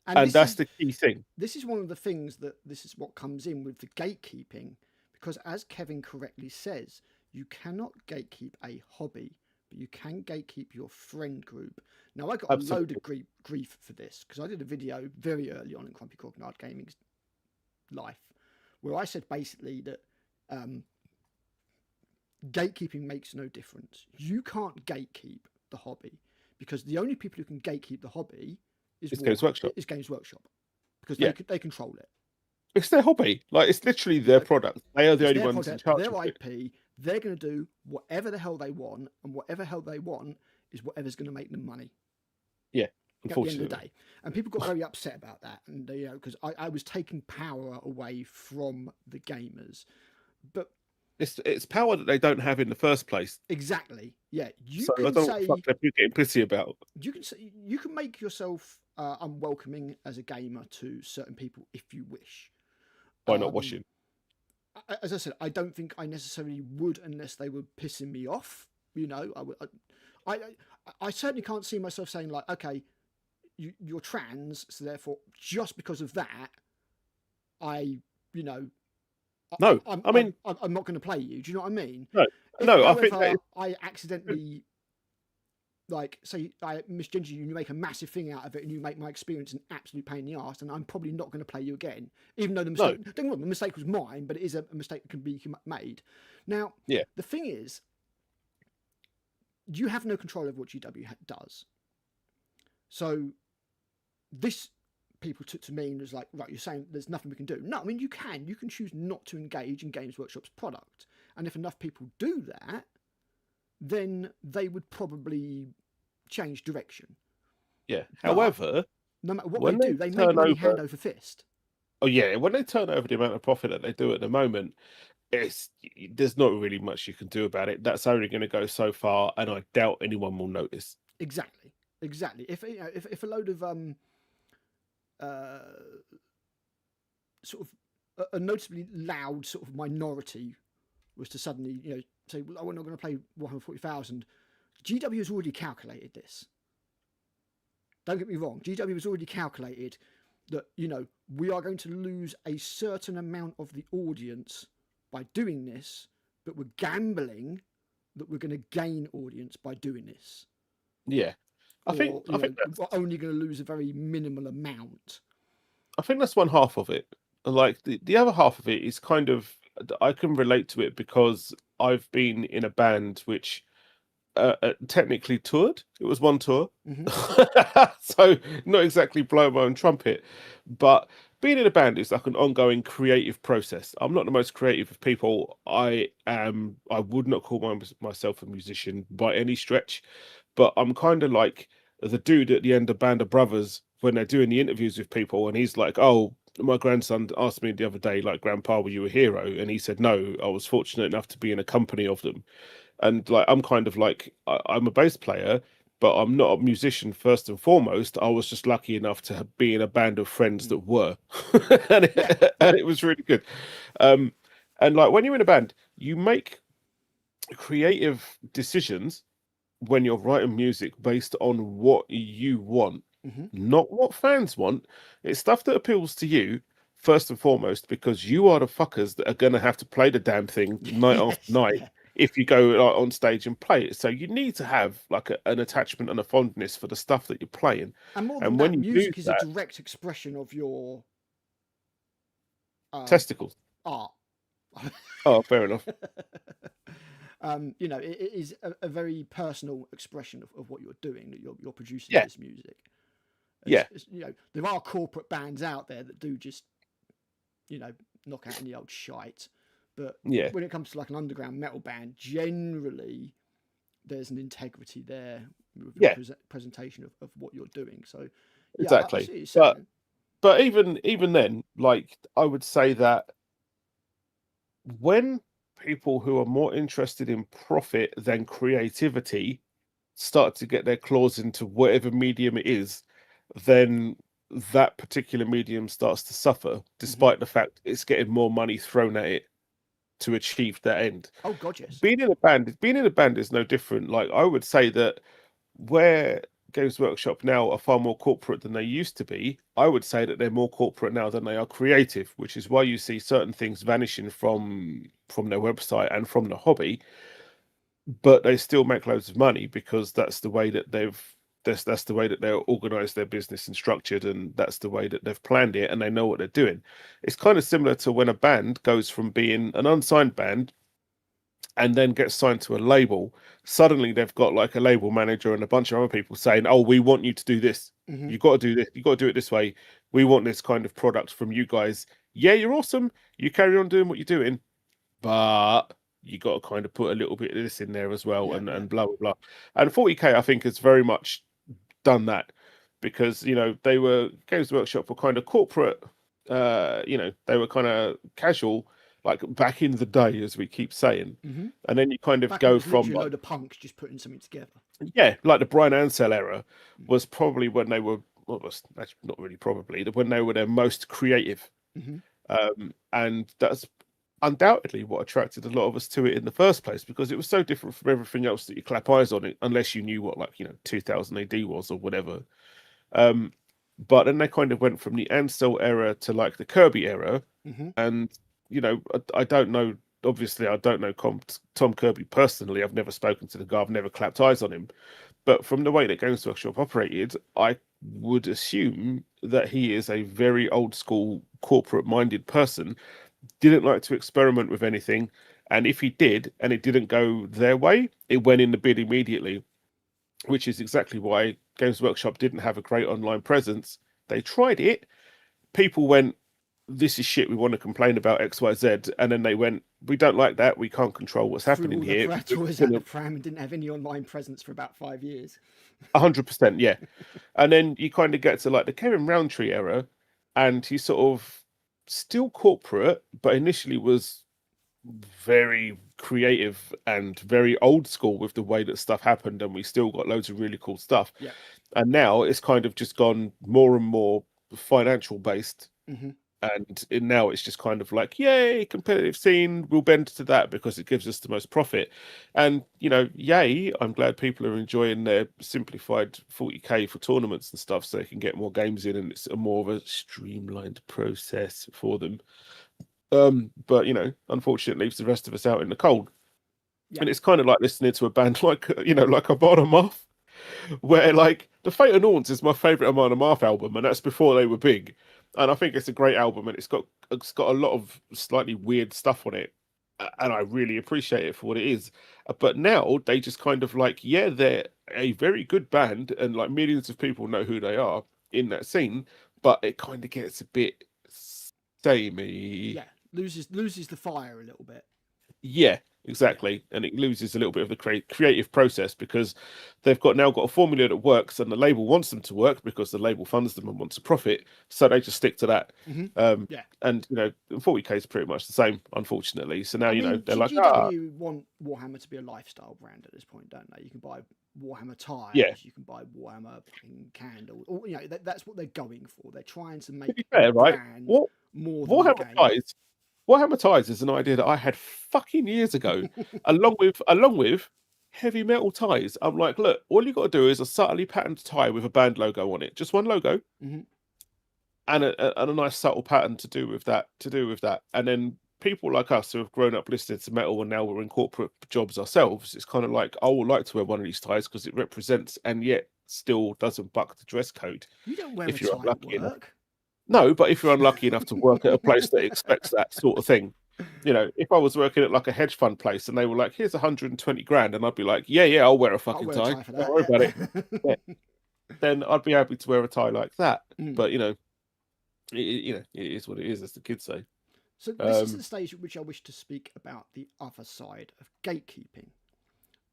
And that's the key thing. This is one of the things this is what comes in with the gatekeeping, because as Kevin correctly says, you cannot gatekeep a hobby, but you can gatekeep your friend group. Now, I got a load of grief for this, because I did a video very early on in Grumpy Grognard Gaming's life, where I said basically that gatekeeping makes no difference. You can't gatekeep the hobby, because the only people who can gatekeep the hobby is Games Workshop. Is Games Workshop, because they control it. It's their hobby. Like, it's literally their product. They are the only ones in charge. Their IP. They're going to do whatever the hell they want, and whatever hell they want is whatever's going to make them money. Yeah, unfortunately. At the end of the day. And people got very upset about that, and because I was taking power away from the gamers. But it's power that they don't have in the first place. Exactly. Yeah. So I don't know what the fuck they're getting pissy about. You can make yourself unwelcoming as a gamer to certain people if you wish. By not Um, washing. as I said, I don't think I necessarily would unless they were pissing me off. You know, I certainly can't see myself saying like, okay, you're trans, so therefore, just because of that, I, you know, No, I mean, I'm not going to play you. Do you know what I mean? no, If, no. I think however, that I accidentally, like, say I misgender you and you make a massive thing out of it and you make my experience an absolute pain in the arse, and I'm probably not going to play you again, even though the mistake, don't get me wrong, the mistake was mine, but it is a mistake that can be made. Now, yeah, the thing is, you have no control over what GW does. So this people took to mean as like, right, you're saying there's nothing we can do. No, I mean, you can choose not to engage in Games Workshop's product, and if enough people do that, then they would probably change direction. yeah. But However, no matter what when they do, they make money hand over fist. oh yeah, when they turn over the amount of profit that they do at the moment, it's there's not really much you can do about it. That's only going to go so far, and I doubt anyone will notice. Exactly. If if a load of sort of a noticeably loud sort of minority was to suddenly say, well, we're not going to play Warhammer 40,000, GW has already calculated this. Don't get me wrong, GW has already calculated that we are going to lose a certain amount of the audience by doing this, but we're gambling that we're going to gain audience by doing this. Yeah, I think we're only going to lose a very minimal amount. I think that's one half of it. Like the other half of it is kind of I can relate to it because I've been in a band which technically toured. It was one tour, so not exactly blow my own trumpet, but being in a band is like an ongoing creative process. I'm not the most creative of people. I would not call myself a musician by any stretch, but I'm kind of like the dude at the end of Band of Brothers when they're doing the interviews with people, and he's like, "Oh, my grandson asked me the other day, like, Grandpa, were you a hero?" And he said, "No, I was fortunate enough to be in a company of them." And like, I'm kind of like, I'm a bass player, but I'm not a musician first and foremost. I was just lucky enough to be in a band of friends that were, and it was really good. And like when you're in a band, you make creative decisions when you're writing music based on what you want, not what fans want. It's stuff that appeals to you first and foremost, because you are the fuckers that are going to have to play the damn thing night after night if you go like, on stage and play it. So you need to have like an attachment and a fondness for the stuff that you're playing. And more than when that, you music do is that, a direct expression of your testicles. art. Oh, fair enough. It is a very personal expression of what you're doing, that you're producing Yeah. this music. Yeah. There are corporate bands out there that do just, knock out any old shite. But Yeah. when it comes to like an underground metal band, generally there's an integrity there with your presentation of what you're doing. So, yeah, Exactly. I see what you're saying. But even then, like I would say that when people who are more interested in profit than creativity start to get their claws into whatever medium it is, then that particular medium starts to suffer, despite the fact it's getting more money thrown at it to achieve that end. Oh God, yes. Being in a band is no different. Like I would say that where Games Workshop now are far more corporate than they used to be, I would say that they're more corporate now than they are creative, which is why you see certain things vanishing from their website and from the hobby, but they still make loads of money because that's the way that that's the way that they're organized their business and structured, and that's the way that they've planned it, and they know what they're doing. It's kind of similar to when a band goes from being an unsigned band and then gets signed to a label. Suddenly they've got like a label manager and a bunch of other people saying, "Oh, we want you to do this. You got to do this. You got to do it this way. We want this kind of product from you guys. Yeah, you're awesome. You carry on doing what you're doing, but you got to kind of put a little bit of this in there as well," and blah blah blah. And 40K, I think, has very much done that, because they were Games Workshop were kind of corporate. They were kind of casual. like back in the day, as we keep saying. Mhm. And then you kind of Back when it go was from literally a like, load of punks just putting something together. yeah, like the Brian Ansell era was probably when they were, well, was actually not really probably, when they were their most creative. Mhm. And that's undoubtedly what attracted a lot of us to it in the first place, because it was so different from everything else that you clap eyes on it, unless you knew what, like, 2000 AD was or whatever. But then they kind of went from the Ansel era to like the Kirby era. Mhm. And, I don't know, obviously, I don't know Tom Kirby personally. I've never spoken to the guy, I've never clapped eyes on him. But from the way that Games Workshop operated, I would assume that he is a very old school corporate minded person, didn't like to experiment with anything. And if he did, and it didn't go their way, it went in the bin immediately, which is exactly why Games Workshop didn't have a great online presence. They tried it. People went, this is shit. We want to complain about XYZ. And then they went, we don't like that. We can't control what's Threw happening all the here. toys at the pram and didn't have any online presence for about 5 years. 100%, yeah. And then you kind of get to like the Kevin Roundtree era, and he sort of still corporate, but initially was very creative and very old school with the way that stuff happened, and we still got loads of really cool stuff. Yeah. And now it's kind of just gone more and more financial based. Mhm. And now it's just kind of like, yay, competitive scene, we'll bend to that because it gives us the most profit. And, yay, I'm glad people are enjoying their simplified 40k for tournaments and stuff so they can get more games in, and it's a more of a streamlined process for them. But, unfortunately, leaves the rest of us out in the cold. Yeah. And it's kind of like listening to a band like, like Amon Amarth, where like the Fate of Nauns is my favorite Amon Amarth album, and that's before they were big. And I think it's a great album, and it's got a lot of slightly weird stuff on it, and I really appreciate it for what it is. But now they just kind of like, yeah, they're a very good band, and like millions of people know who they are in that scene, but it kind of gets a bit samey. Yeah. Loses the fire a little bit. Yeah, exactly. And it loses a little bit of the creative process because they've now got a formula that works, and the label wants them to work because the label funds them and wants a profit. So they just stick to that. Mhm. Yeah. And 40k is pretty much the same, unfortunately. So now they're like, GW want Warhammer to be a lifestyle brand at this point, don't they? You can buy Warhammer tires, yeah. you can buy Warhammer fucking candles, or that's what they're going for. They're trying to make To be fair, right? brand What more than Warhammer the game. ties? Warhammer ties is an idea that I had fucking years ago, along with heavy metal ties. I'm like, look, all you got to do is a subtly patterned tie with a band logo on it, just one logo, Mm-hmm. and a nice subtle pattern to do with that. And then people like us who have grown up listening to metal and now we're in corporate jobs ourselves, it's kind of like, I would like to wear one of these ties because it represents and yet still doesn't buck the dress code. You don't wear If a you're tie at unlucky enough. work. No, but if you're unlucky enough to work at a place that expects that sort of thing, if I was working at like a hedge fund place and they were like, "Here's 120 grand," and I'd be like, "Yeah, I'll wear a I'll fucking wear a tie. tie for Don't that. worry about it." Yeah. Yeah. Then I'd be happy to wear a tie like that. Mm. But it is what it is, as the kids say. So this is the stage at which I wish to speak about the other side of gatekeeping,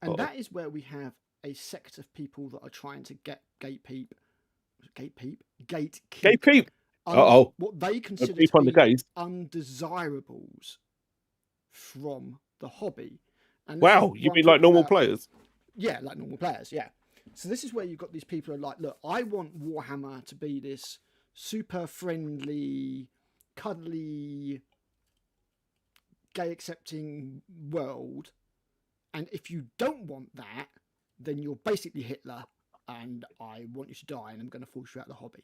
and that is where we have a sect of people that are trying to gatekeep, Gatekeep. what they consider Keep to on the be gaze. undesirables from the hobby. And this Wow, is you what I'm mean like talking normal about. players? Yeah, like normal players, yeah. So this is where you've got these people who are like, look, I want Warhammer to be this super friendly, cuddly, gay accepting world. And if you don't want that, then you're basically Hitler and I want you to die and I'm going to force you out of the hobby.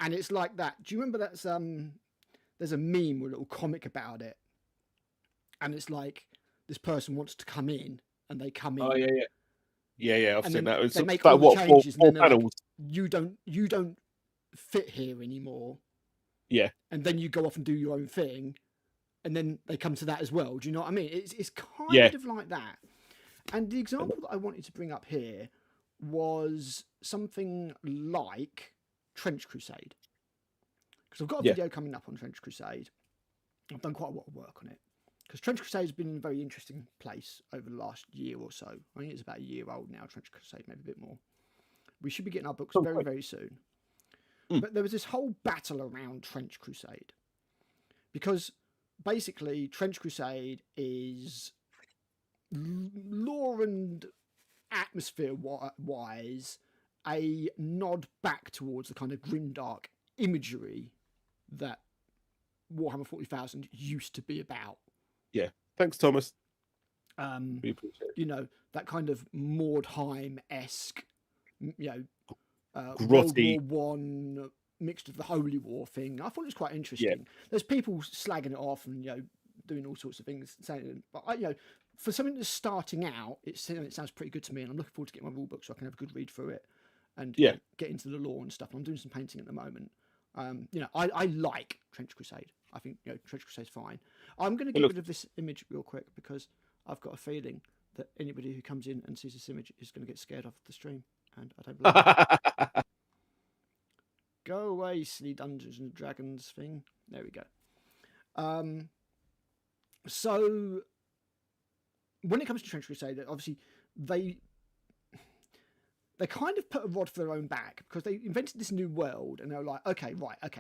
And it's like that. Do you remember that's there's a meme or a little comic about it? And it's like this person wants to come in and they come in. Oh yeah. I've seen that. It's they make about all the what changes four and then they're panels. like, you don't fit here anymore. Yeah. And then you go off and do your own thing, and then they come to that as well. Do you know what I mean? It's kind of like that. And the example that I wanted to bring up here was something like Trench Crusade. Because I've got a video coming up on Trench Crusade. I've done quite a lot of work on it. Because Trench Crusade has been in a very interesting place over the last year or so. I think it's about a year old now, Trench Crusade, maybe a bit more. We should be getting our books very, very soon. But there was this whole battle around Trench Crusade. Because basically, Trench Crusade is lore and atmosphere wise a nod back towards the kind of grimdark imagery that Warhammer 40,000 used to be about. Yeah. Thanks, Thomas. We appreciate it. You know, that kind of Mordheim-esque, you know, Grotty. World War One mixed with the Holy War thing. I thought it was quite interesting. Yeah. There's people slagging it off and, you know, doing all sorts of things, saying, but you know, for something that's starting out, it sounds pretty good to me, and I'm looking forward to getting my rule book so I can have a good read through it and you know, get into the lore and stuff. And I'm doing some painting at the moment. You know, I like Trench Crusade. I think, you know, Trench Crusade's fine. I'm going to get rid of this image real quick because I've got a feeling that anybody who comes in and sees this image is going to get scared off the stream, and I don't believe it. Go away, silly Dungeons and Dragons thing. There we go. So when it comes to Trench Crusade, obviously they kind of put a rod for their own back because they invented this new world, and they're like, okay,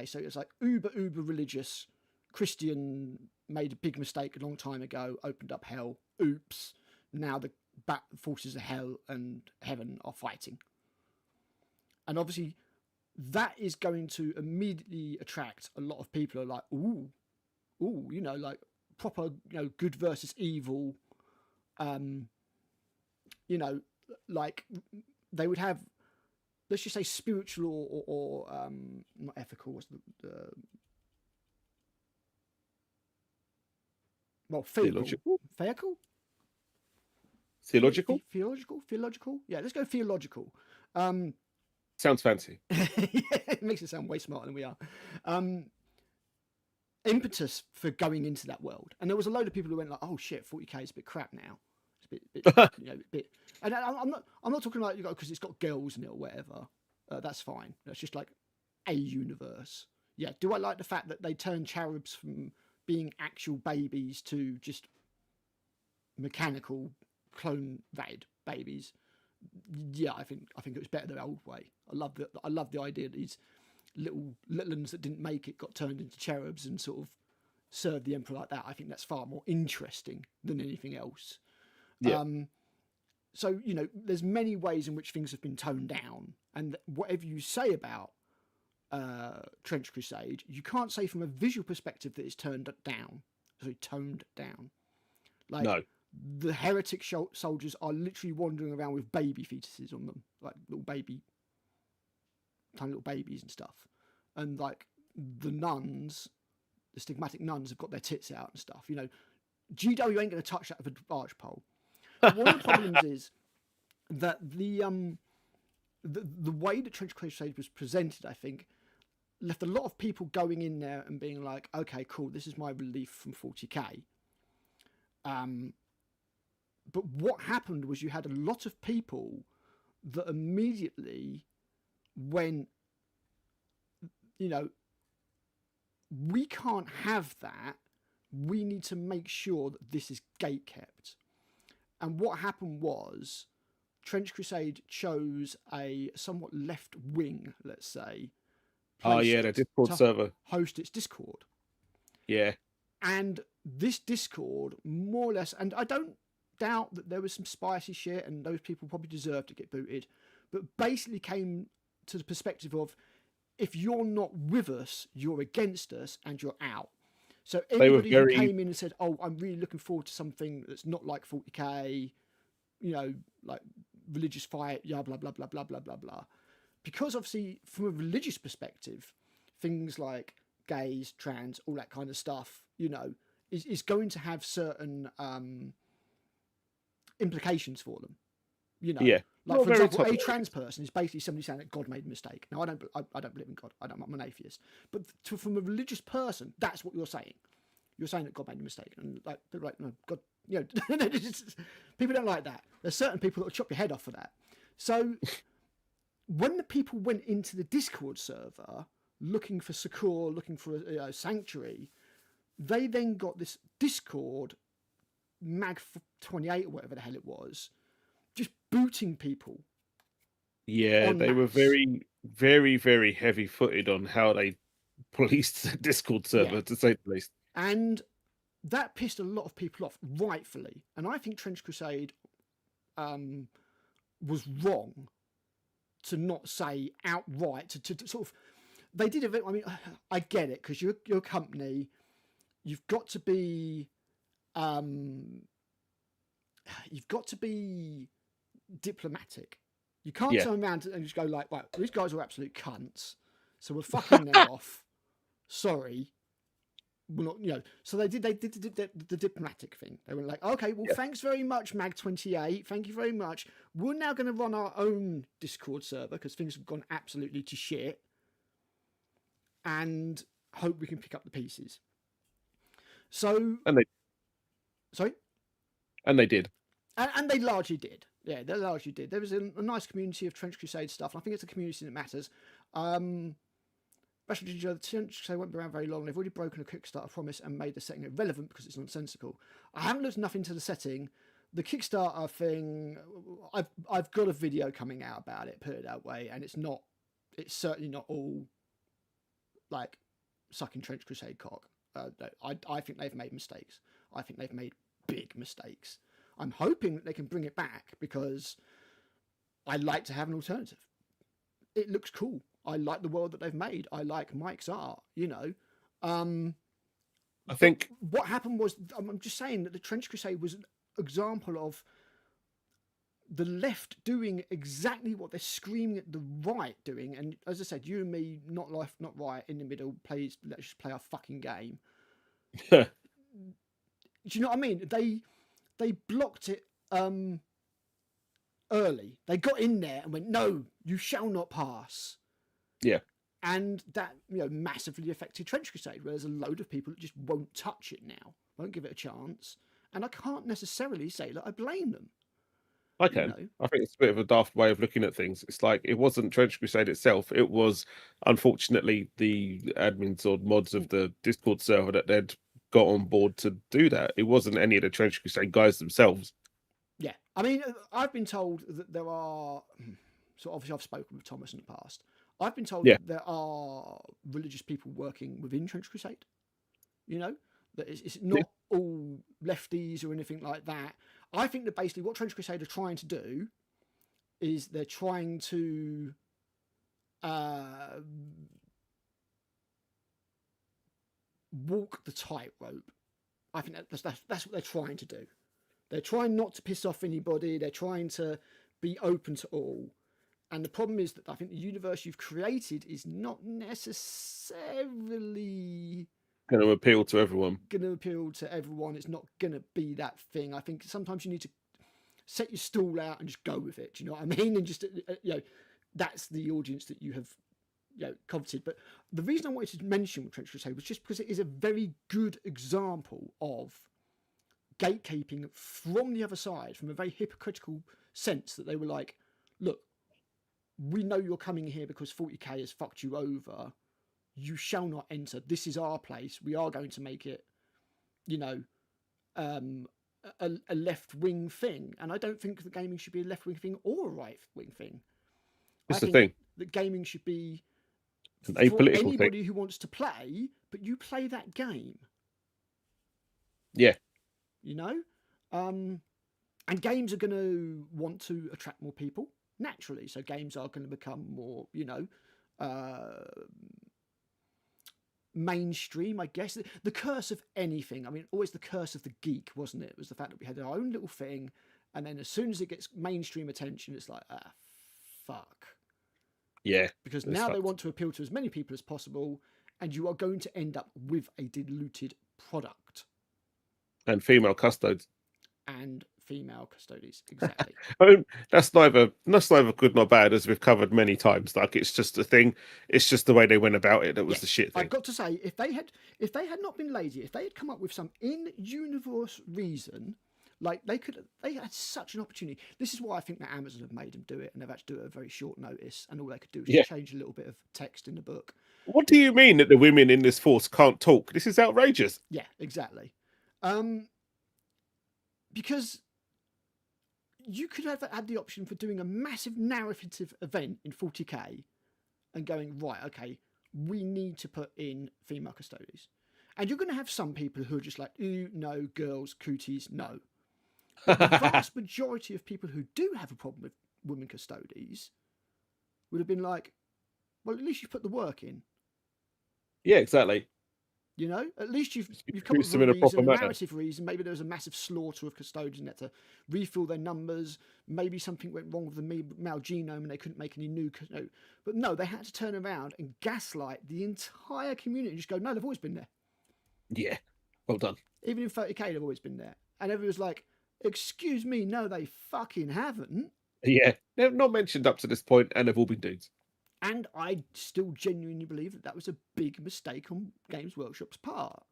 so it's like uber religious Christian made a big mistake a long time ago, opened up hell. Oops! Now the forces of hell and heaven are fighting, and obviously that is going to immediately attract a lot of people who are like, ooh, you know, like proper, you know, good versus evil. You know, like they would have, let's just say, spiritual or not ethical. What's the well, theological. Theological. Yeah, let's go theological. Sounds fancy. Yeah, it makes it sound way smarter than we are. Impetus for going into that world, and there was a load of people who went like, "Oh shit, 40k is a bit crap now. It's a bit you know, bit." And I'm not talking like, you know, because it's got girls in it or whatever. That's fine. That's just like a universe. Yeah. Do I like the fact that they turned cherubs from being actual babies to just mechanical clone vatted babies? Yeah, I think it was better the old way. I love the idea that these little ones that didn't make it got turned into cherubs and sort of served the emperor like that. I think that's far more interesting than anything else. Yeah. So, you know, there's many ways in which things have been toned down, and whatever you say about Trench Crusade, you can't say from a visual perspective that it's toned down. Like, no. The heretic soldiers are literally wandering around with baby fetuses on them, like tiny little babies and stuff. And like the nuns, the stigmatic nuns, have got their tits out and stuff. You know, GW ain't going to touch that with a barge pole. One of the problems is that the way that Trench Crusade was presented, I think, left a lot of people going in there and being like, okay, cool, this is my relief from 40k. But what happened was you had a lot of people that immediately went, you know, we can't have that. We need to make sure that this is gate kept. And what happened was Trench Crusade chose a somewhat left wing, let's say. Oh yeah, the Discord server. Host its Discord. Yeah. And this Discord, more or less, and I don't doubt that there was some spicy shit and those people probably deserve to get booted, but basically came to the perspective of, if you're not with us, you're against us and you're out. So anybody who came in and said, oh, I'm really looking forward to something that's not like 40k, you know, like religious fight, yeah, blah, blah, blah, blah, blah, blah, blah. Because obviously from a religious perspective, things like gays, trans, all that kind of stuff, you know, is going to have certain implications for them. You know, like for example, a trans person is basically somebody saying that God made a mistake. Now, I don't believe in God. I'm an atheist. But from a religious person, that's what you're saying. You're saying that God made a mistake, and like they're like, no, God, you know, people don't like that. There's certain people that will chop your head off for that. So when the people went into the Discord server looking for succor, looking for a sanctuary, they then got this Discord Mag 28 or whatever the hell it was, just booting people. Yeah, they were very, very, very heavy-footed on how they policed the Discord server, to say the least. And that pissed a lot of people off, rightfully. And I think Trench Crusade was wrong to not say outright, to sort of, they did it. I mean, I get it, because you're a company, you've got to be diplomatic. You can't turn around and just go like, right, these guys are absolute cunts, so we're fucking them off. Sorry, we're not, So they did the diplomatic thing. They were like, okay, well, thanks very much, Mag28. Thank you very much. We're now going to run our own Discord server because things have gone absolutely to shit, and hope we can pick up the pieces. So, and they did. And they largely did. Yeah, they largely did. There was a nice community of Trench Crusade stuff, and I think it's a community that matters. Especially the Trench Crusade won't be around very long. They've already broken a Kickstarter promise and made the setting irrelevant because it's nonsensical. I haven't looked enough into the setting. The Kickstarter thing, I've got a video coming out about it, put it that way, and it's certainly not all like sucking Trench Crusade cock. I think they've made mistakes. I think they've made big mistakes. I'm hoping that they can bring it back, because I like to have an alternative. It looks cool. I like the world that they've made. I like Mike's art, I think what happened was, I'm just saying that the Trench Crusade was an example of the left doing exactly what they're screaming at the right doing. And as I said, you and me, not left, not right, in the middle, let's just play our fucking game. Do you know what I mean? They blocked it early. They got in there and went, no, you shall not pass. Yeah. And that, massively affected Trench Crusade, where there's a load of people that just won't touch it now, won't give it a chance. And I can't necessarily say that I blame them. I can. I think it's a bit of a daft way of looking at things. It's like, it wasn't Trench Crusade itself. It was, unfortunately, the admins or mods of the Discord server that they'd got on board to do that. It wasn't any of the Trench Crusade guys themselves. Yeah. I mean, I've been told that there are... So obviously I've spoken with Thomas in the past. I've been told that there are religious people working within Trench Crusade. That it's not all lefties or anything like that. I think that basically what Trench Crusade are trying to do is they're trying to walk the tightrope. I think that's what they're trying to do. They're trying not to piss off anybody. They're trying to be open to all. And the problem is that I think the universe you've created is not necessarily going to appeal to everyone. It's not going to be that thing. I think sometimes you need to set your stall out and just go with it. Do you know what I mean? And just, that's the audience that you have, coveted. But the reason I wanted to mention Trench Crusade was just because it is a very good example of gatekeeping from the other side, from a very hypocritical sense, that they were like, look, we know you're coming here because 40k has fucked you over. You shall not enter. This is our place. We are going to make it, a left-wing thing. And I don't think that gaming should be a left-wing thing or a right-wing thing. It's the thing. That gaming should be an for apolitical anybody thing who wants to play, but you play that game. Yeah. And games are going to want to attract more people, naturally. So games are going to become more, mainstream, I guess. The curse of anything, I mean, always the curse of the geek, wasn't it? It was the fact that we had our own little thing, and then as soon as it gets mainstream attention, it's like, fuck. Yeah. Because now they want to appeal to as many people as possible, and you are going to end up with a diluted product. And female custodes. And female custodies, exactly. I mean, that's neither good nor bad, as we've covered many times. Like, it's just a thing. It's just the way they went about it that was the shit thing. I've got to say, if they had not been lazy, if they had come up with some in-universe reason, like they had such an opportunity. This is why I think that Amazon have made them do it, and they've had to do it at a very short notice, and all they could do is change a little bit of text in the book. What do you mean that the women in this force can't talk? This is outrageous. Yeah, exactly. Because you could have had the option for doing a massive narrative event in 40k and going, right, okay, we need to put in female custodies. And you're going to have some people who are just like, ooh, no, girls, cooties, no. But the vast majority of people who do have a problem with women custodies would have been like, well, at least you put the work in. Yeah, exactly. You know, at least you've come up Produce with them a in a reason, proper a manner. narrative reason. Maybe there was a massive slaughter of custodians and had to refill their numbers. Maybe something went wrong with the male genome and they couldn't make any new. But no, they had to turn around and gaslight the entire community and just go, no, they've always been there. Yeah, well done. Even in 30K, they've always been there. And everyone was like, excuse me, no, they fucking haven't. Yeah, they're not mentioned up to this point, and they've all been dudes. And I still genuinely believe that was a big mistake on Games Workshop's part.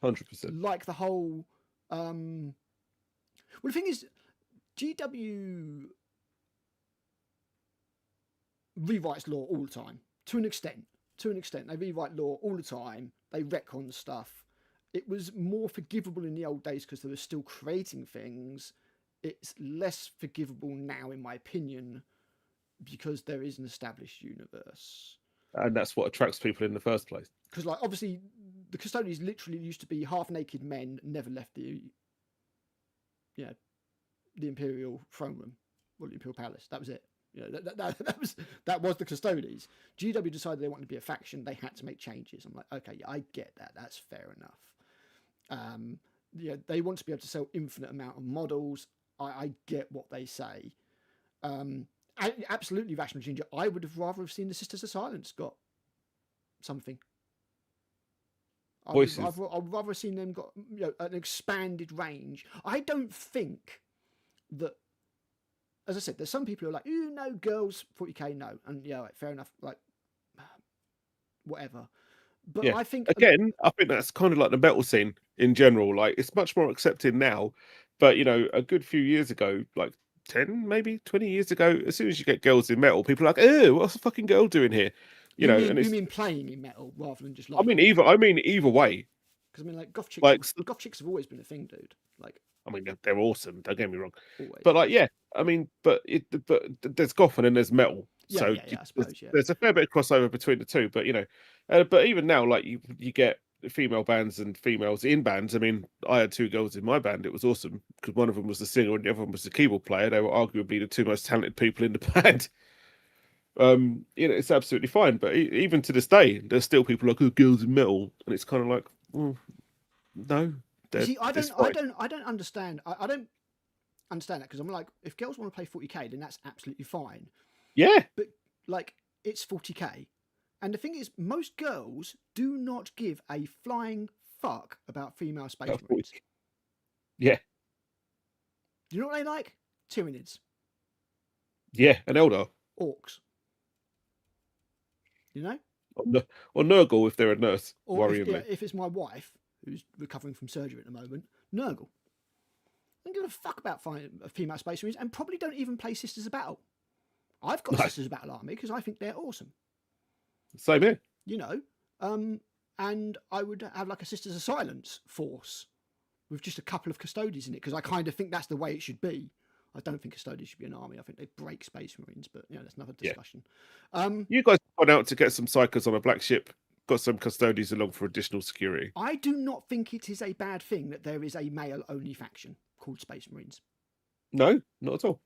100%. Like the whole. Well, the thing is, GW rewrites lore all the time, to an extent. To an extent, they rewrite lore all the time. They retcon stuff. It was more forgivable in the old days because they were still creating things. It's less forgivable now, in my opinion, because there is an established universe. And that's what attracts people in the first place. Because, like, obviously, the custodians literally used to be half-naked men, never left the, the Imperial throne room, or the Imperial Palace. That was it. You know, that was the custodians. GW decided they wanted to be a faction. They had to make changes. I'm like, okay, yeah, I get that. That's fair enough. They want to be able to sell infinite amount of models. I get what they say. Absolutely rational ginger. I would have rather have seen the Sisters of Silence got something. Voices. I'd rather have seen them got an expanded range. I don't think that, as I said, there's some people who are like, "Ooh, no, girls, 40K, no," and yeah, right, fair enough. Like, whatever. But yeah. I think again, I think that's kind of like the metal scene in general. Like, it's much more accepted now, but a good few years ago, like 10, maybe 20 years ago, as soon as you get girls in metal, people are like, "Oh, what's a fucking girl doing here?" You mean playing in metal rather than just like. I mean, either way. Because like goth chicks, like, goth chicks have always been a thing, dude. Like, I mean, they're awesome. Don't get me wrong. Always. But like, yeah, I mean, but there's goth and then there's metal. Yeah, So I suppose, yeah. There's a fair bit of crossover between the two. But but even now, like you get female bands and females in bands. I mean, I had two girls in my band. It was awesome because one of them was the singer and the other one was the keyboard player. They were arguably the two most talented people in the band. It's absolutely fine. But even to this day, there's still people like, "Oh, girls in metal," and it's kind of like, well, no. See, I don't understand. I don't understand that because I'm like, if girls want to play 40K, then that's absolutely fine. Yeah. But like, it's 40K, and the thing is, most girls do not give a flying fuck about female space marines. Yeah. Do you know what they like? Tyranids. Yeah, an Eldar. Orcs. You know? Or Nurgle if they're a nurse. Or if it's my wife, who's recovering from surgery at the moment, Nurgle. I don't give a fuck about female space marines and probably don't even play Sisters of Battle. I've got Sisters of Battle army because I think they're awesome. Same here. And I would have like a Sisters of Silence force with just a couple of custodians in it because I kind of think that's the way it should be. I don't think custodians should be an army. I think they break space marines, but that's another discussion. Yeah. You guys went out to get some psychers on a black ship, got some custodians along for additional security. I do not think it is a bad thing that there is a male-only faction called Space Marines. No, not at all.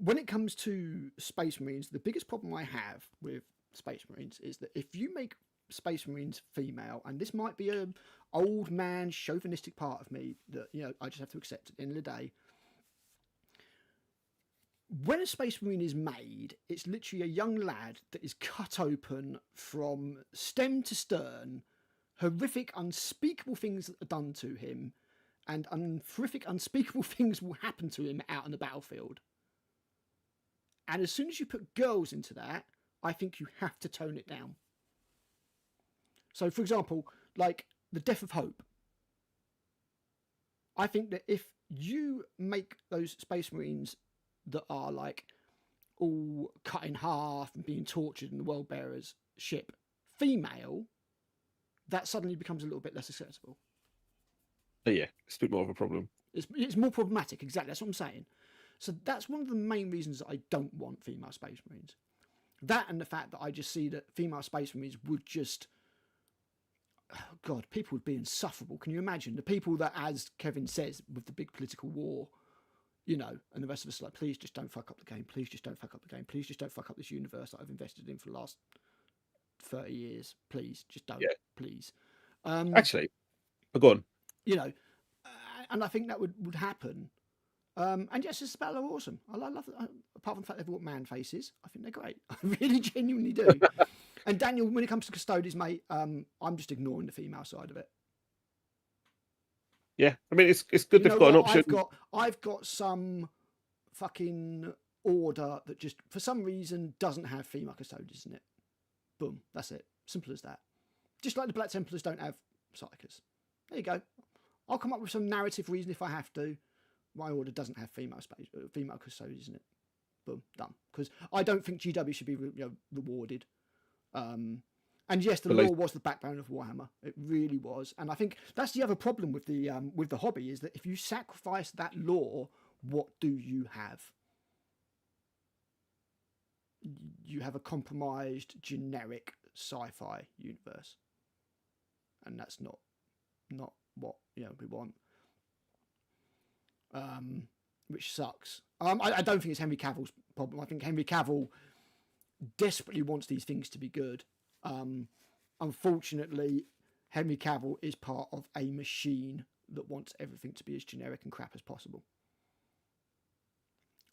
When it comes to Space Marines, the biggest problem I have with Space Marines is that if you make Space Marines female, and this might be an old man chauvinistic part of me that I just have to accept at the end of the day. When a Space Marine is made, it's literally a young lad that is cut open from stem to stern. Horrific, unspeakable things are done to him, and horrific, unspeakable things will happen to him out on the battlefield. And as soon as you put girls into that, I think you have to tone it down. So, for example, like the Death of Hope. I think that if you make those Space Marines that are like all cut in half and being tortured in the World Bearer's ship female, that suddenly becomes a little bit less acceptable. Yeah, it's a bit more of a problem. It's more problematic, exactly. That's what I'm saying. So that's one of the main reasons that I don't want female Space Marines. That and the fact that I just see that female Space Marines would just, oh God, people would be insufferable. Can you imagine the people that, as Kevin says, with the big political war, you know, and the rest of us are like, please just don't fuck up the game. Please just don't fuck up the game. Please just don't fuck up this universe that I've invested in for the last 30 years. Please just don't. Yeah. Please. Actually, go on. You know, and I think that would happen. And yes, this battle are awesome. I love it. Apart from the fact they've got man faces, I think they're great. I really genuinely do. And Daniel, when it comes to Custodes, mate, I'm just ignoring the female side of it. Yeah, I mean it's good they've got an option. I've got some fucking order that just for some reason doesn't have female Custodes in it. Boom, that's it. Simple as that. Just like the Black Templars don't have Psychers. There you go. I'll come up with some narrative reason if I have to. My order doesn't have female Custodes in it. Boom, done. Because I don't think GW should be rewarded. And yes, the law was the backbone of Warhammer. It really was. And I think that's the other problem with the hobby is that if you sacrifice that law, what do you have? You have a compromised, generic sci-fi universe, and that's not what we want. Which sucks. I don't think it's Henry Cavill's problem. I think Henry Cavill desperately wants these things to be good. Unfortunately, Henry Cavill is part of a machine that wants everything to be as generic and crap as possible.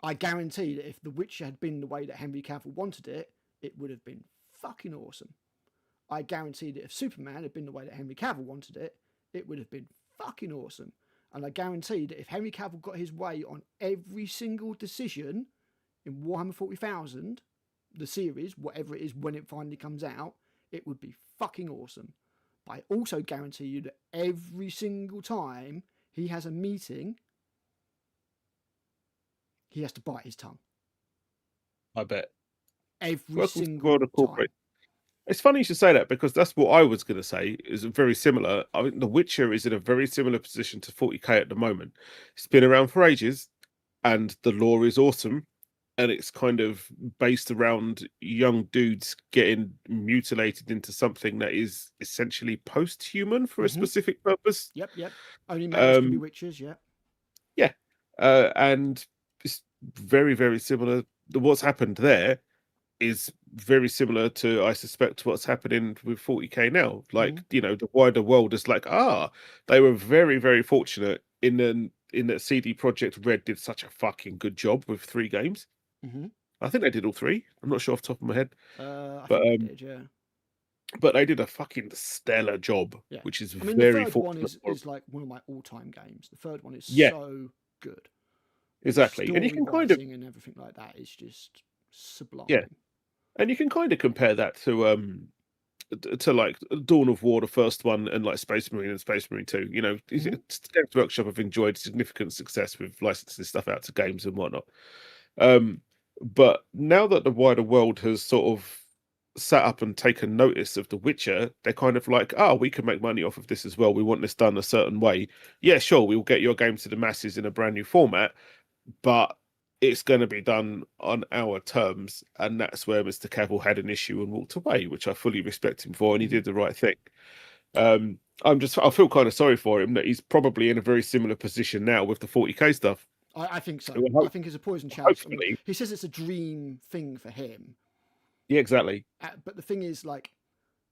I guarantee that if The Witcher had been the way that Henry Cavill wanted it, it would have been fucking awesome. I guarantee that if Superman had been the way that Henry Cavill wanted it, it would have been fucking awesome. And I guarantee that if Henry Cavill got his way on every single decision in Warhammer 40,000, the series, whatever it is when it finally comes out, it would be fucking awesome. But I also guarantee you that every single time he has a meeting, he has to bite his tongue. I bet. Every single time. It's funny you should say that because that's what I was going to say. Is very similar. I mean, The Witcher is in a very similar position to 40k at the moment. It's been around for ages, and the lore is awesome, and it's kind of based around young dudes getting mutilated into something that is essentially post-human for a specific purpose. Yep. Only males can be witches. Yeah, and it's very, very similar. What's happened there is very similar to, I suspect, what's happening with 40k now. Like, the wider world is like, they were very, very fortunate in that CD Projekt Red did such a fucking good job with 3 games. I think they did all 3. I'm not sure off the top of my head. I think they did, yeah. But they did a fucking stellar job, which is very the third one is like one of my all-time games. The third one is so good. Exactly. And you can kind of and everything like that is just sublime. Yeah. And you can kind of compare that to like Dawn of War, the first one, and like Space Marine and Space Marine 2. Games Workshop have enjoyed significant success with licensing stuff out to games and whatnot. But now that the wider world has sort of sat up and taken notice of The Witcher, they're kind of like, we can make money off of this as well. We want this done a certain way. Yeah, sure, we will get your game to the masses in a brand new format, but it's going to be done on our terms, and that's where Mr. Cavill had an issue and walked away, which I fully respect him for, and he did the right thing. I feel kind of sorry for him that he's probably in a very similar position now with the 40k stuff. I think so. I think it's a poison chalice. He says it's a dream thing for him. Yeah, exactly. But the thing is, like,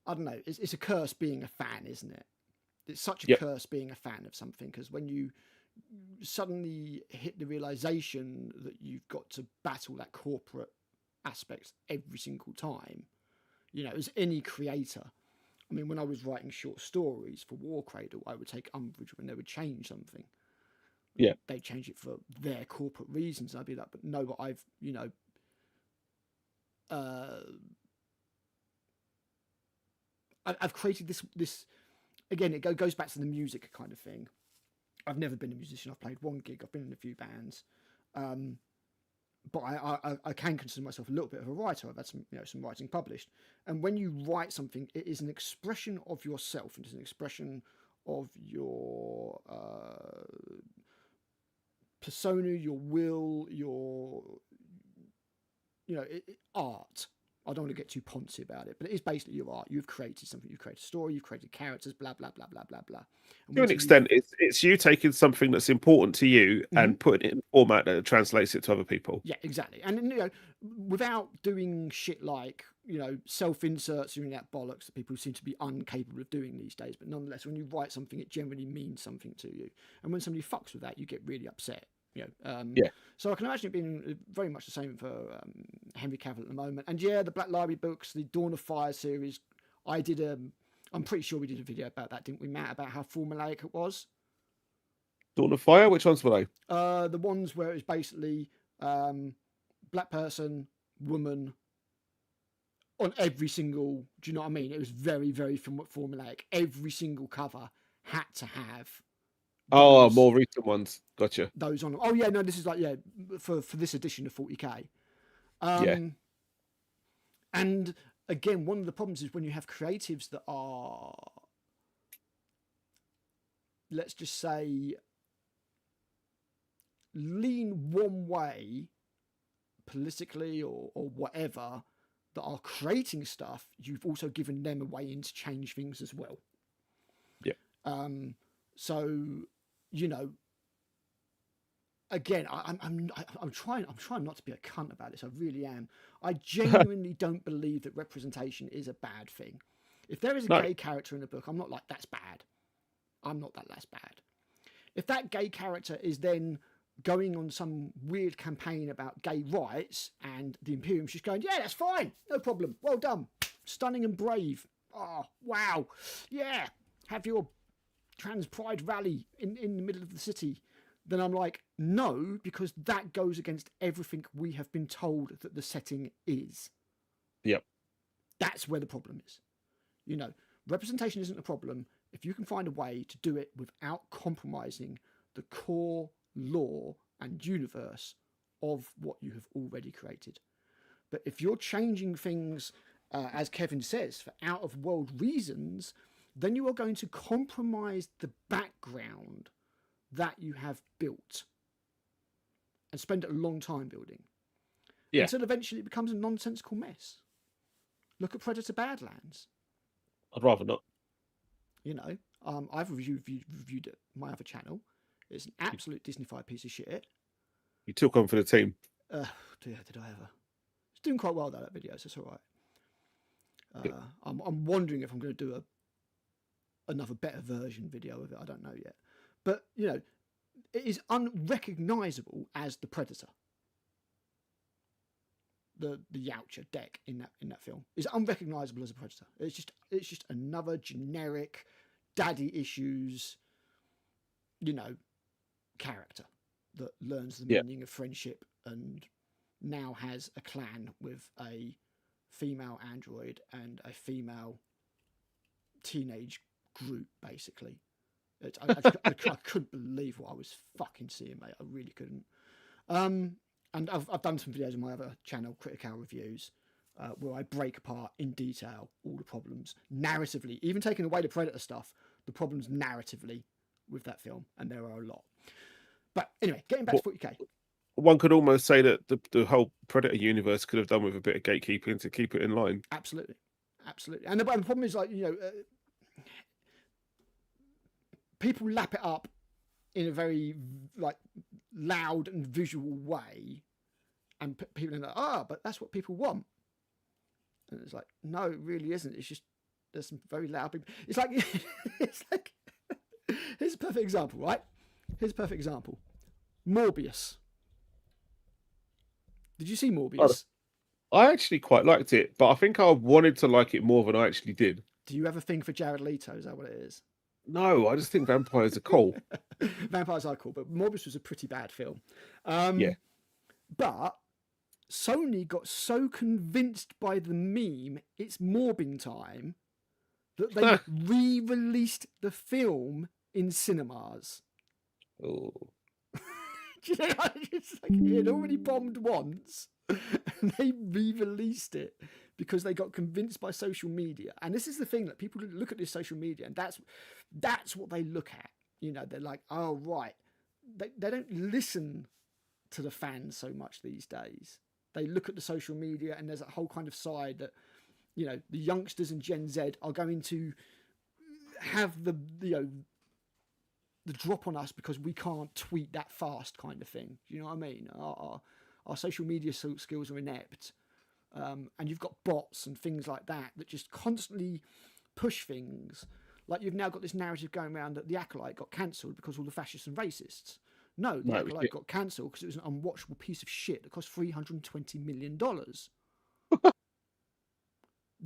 I don't know, it's a curse being a fan, isn't it? It's such a curse being a fan of something, because when you suddenly hit the realization that you've got to battle that corporate aspect every single time, as any creator. I mean, when I was writing short stories for War Cradle, I would take umbrage when they would change something. Yeah, they change it for their corporate reasons. I'd be like, but no, but I've created this again. It goes back to the music kind of thing. I've never been a musician. I've played 1 gig. I've been in a few bands, but I can consider myself a little bit of a writer. I've had some writing published. And when you write something, it is an expression of yourself. It is an expression of your persona, your will, your art. I don't want to get too poncy about it, but it is basically your art. You've created something. You've created a story. You've created characters. Blah blah blah blah blah blah. And To an once extent, it's you taking something that's important to you and putting it in a format that translates it to other people. Yeah, exactly. And without doing shit like self-inserts and that bollocks that people seem to be incapable of doing these days. But nonetheless, when you write something, it generally means something to you. And when somebody fucks with that, you get really upset. Yeah. So I can imagine it being very much the same for Henry Cavill at the moment. And yeah, the Black Library books, the Dawn of Fire series, I did. I'm pretty sure we did a video about that, didn't we, Matt? About how formulaic it was. Dawn of Fire. Which ones were they? The ones where it was basically black person, woman, on every single. Do you know what I mean? It was very, very formulaic. Every single cover had to have. Oh, more recent ones. Gotcha. Those on. Oh yeah, no, this is like for this edition of 40K. Yeah. And again, one of the problems is when you have creatives that are, let's just say, lean one way politically or whatever, that are creating stuff, you've also given them a way in to change things as well. Yeah. So, again, I'm trying not to be a cunt about this. I really am. I genuinely don't believe that representation is a bad thing. If there is a gay character in a book, I'm not like, that's bad. I'm not that that's bad. If that gay character is then going on some weird campaign about gay rights and the Imperium's just going, yeah, that's fine, no problem, well done, stunning and brave, oh wow, yeah, have your trans pride rally in the middle of the city, then I'm like, no, because that goes against everything we have been told that the setting is. Yep. That's where the problem is. Representation isn't a problem if you can find a way to do it without compromising the core lore and universe of what you have already created. But if you're changing things, as Kevin says, for out of world reasons, then you are going to compromise the background that you have built and spend a long time building. Yeah. Until eventually it becomes a nonsensical mess. Look at Predator Badlands. I'd rather not. I've reviewed it on my other channel. It's an absolute Disney-fied piece of shit. You took on for the team. Did I ever? It's doing quite well though, that video, so it's all right. I'm wondering if I'm going to do another better version video of it. I don't know yet. But, it is unrecognisable as the Predator. The Yautja deck in that film is unrecognisable as a Predator. It's just another generic daddy issues, character that learns the meaning of friendship and now has a clan with a female android and a female teenage group, basically. I couldn't believe what I was fucking seeing, mate. I really couldn't. And I've done some videos on my other channel, Critical Reviews, where I break apart in detail all the problems narratively, even taking away the Predator stuff, the problems narratively with that film, and there are a lot. But anyway, getting back to 40K. One could almost say that the whole Predator universe could have done with a bit of gatekeeping to keep it in line. Absolutely. And the problem is, like, people lap it up in a very like loud and visual way, and people are like, but that's what people want. And it's like, no, it really isn't. It's just there's some very loud people. It's like here's a perfect example, right? Here's a perfect example. Morbius. Did you see Morbius? I actually quite liked it, but I think I wanted to like it more than I actually did. Do you have a thing for Jared Leto? Is that what it is? No, I just think vampires are cool. Vampires are cool, but Morbius was a pretty bad film. Yeah. But Sony got so convinced by the meme, it's Morbin time, that they re-released the film in cinemas. Oh. It's like it had already bombed once, and they re-released it because they got convinced by social media. And this is the thing, that people look at this social media, and that's what they look at. They're like, oh right, they don't listen to the fans so much these days. they look at the social media, and there's that whole kind of side that, you know, the youngsters and Gen Z are going to have the drop on us because we can't tweet that fast, kind of thing. You know what I mean? Our social media skills are inept, and you've got bots and things like that just constantly push things. Like, you've now got this narrative going around that The Acolyte got cancelled because all the fascists and racists. No, The Acolyte got cancelled because it was an unwatchable piece of shit that cost $320 million.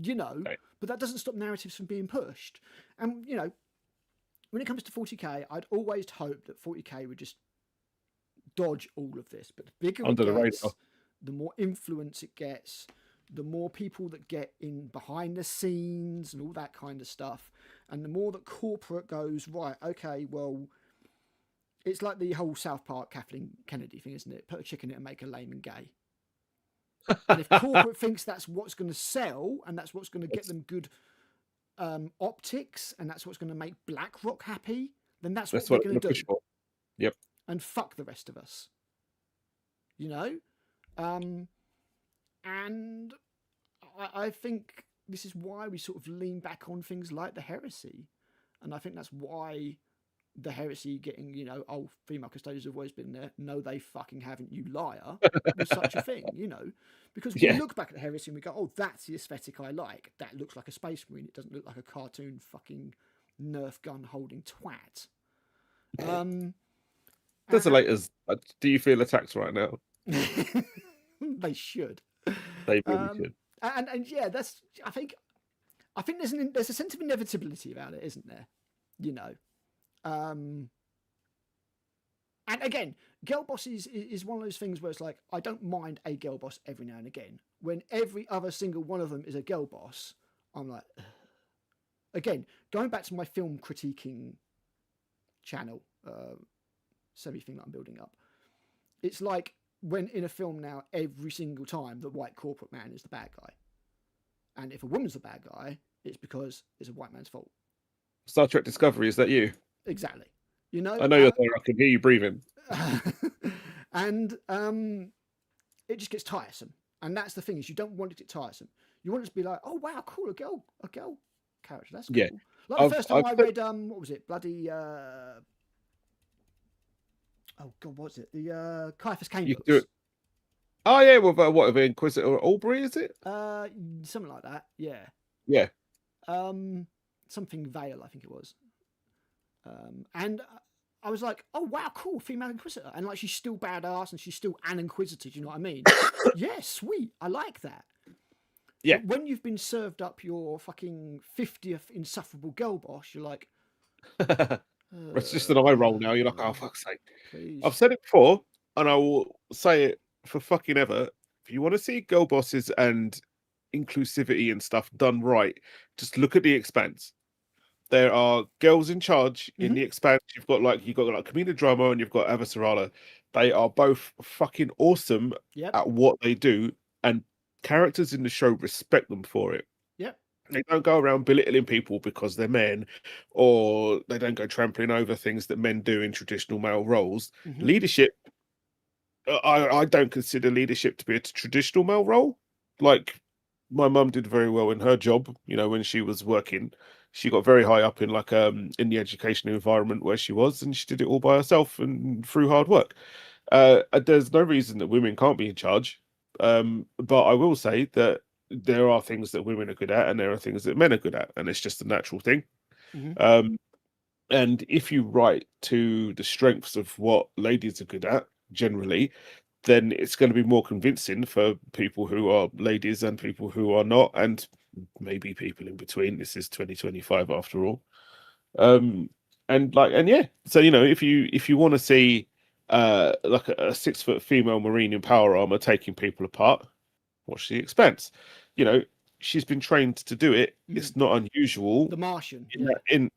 You know, but that doesn't stop narratives from being pushed. And, you know, when it comes to 40K, I'd always hoped that 40K would just dodge all of this. But the bigger it gets, the more influence it gets, the more people that get in behind the scenes and all that kind of stuff. And the more that corporate goes, right, okay, well, it's like the whole South Park Kathleen Kennedy thing, isn't it? Put a chick in it and make a layman gay. And if corporate thinks that's what's going to sell, and that's what's going to get them good optics, and that's what's going to make BlackRock happy, then that's what they're going to do. Yep. And fuck the rest of us. You know? And I think this is why we sort of lean back on things like the heresy. And I think that's why the heresy getting, you know, oh, female custodians have always been there. No, they fucking haven't, you liar. Was such a thing, you know, because we look back at the heresy and we go, oh, that's the aesthetic I like. That looks like a space marine. It doesn't look like a cartoon fucking Nerf gun holding twat. Desolators, do you feel attacked right now? They should. They really should. And yeah, that's. I think there's a sense of inevitability about it, isn't there? You know. And again, girl boss is one of those things where it's like, I don't mind a girl boss every now and again. When every other single one of them is a girl boss, I'm like, ugh. Again, going back to my film critiquing channel, semi-thing that I'm building up, it's like when in a film now, every single time the white corporate man is the bad guy. And if a woman's the bad guy, it's because it's a white man's fault. Star Trek Discovery, is that you? Exactly. You know, I know you're there. I can hear you breathing. And it just gets tiresome. And that's the thing, is you don't want it to get tiresome. You want it to be like, oh wow, cool, a girl character. That's cool. Yeah. Like the first time I read what was it? Bloody oh god, what was it? The Caiaphas Cain books. Oh yeah, with what, Inquisitor Aubrey, is it? Something like that. Yeah. Yeah. Something Vale, I think it was. And I was like, oh wow, cool, female Inquisitor, and like she's still badass and she's still an Inquisitor. Do you know what I mean? Yeah, sweet. I like that. Yeah. But when you've been served up your fucking 50th insufferable girl boss, you're like, it's just an eye roll now. You're like, oh fuck's sake. Please. I've said it before, and I will say it for fucking ever. If you want to see girl bosses and inclusivity and stuff done right, just look at The Expanse. There are girls in charge in The Expanse. You've got like Camila Drama and you've got Ava Serrala. They are both fucking awesome at what they do, and characters in the show respect them for it. Yep. They don't go around belittling people because they're men, or they don't go trampling over things that men do in traditional male roles. Leadership, I don't consider leadership to be a traditional male role. Like, my mum did very well in her job, you know, when she was working. She got very high up in like in the educational environment where she was, and she did it all by herself and through hard work. There's no reason that women can't be in charge. But I will say that there are things that women are good at, and there are things that men are good at, and it's just a natural thing. And if you write to the strengths of what ladies are good at, generally, then it's going to be more convincing for people who are ladies and people who are not, and maybe people in between. This is 2025 after all. Yeah. So, you know, if you want to see like a 6-foot female Marine in power armor taking people apart, watch The Expanse. You know, she's been trained to do it. It's not unusual. The Martian. In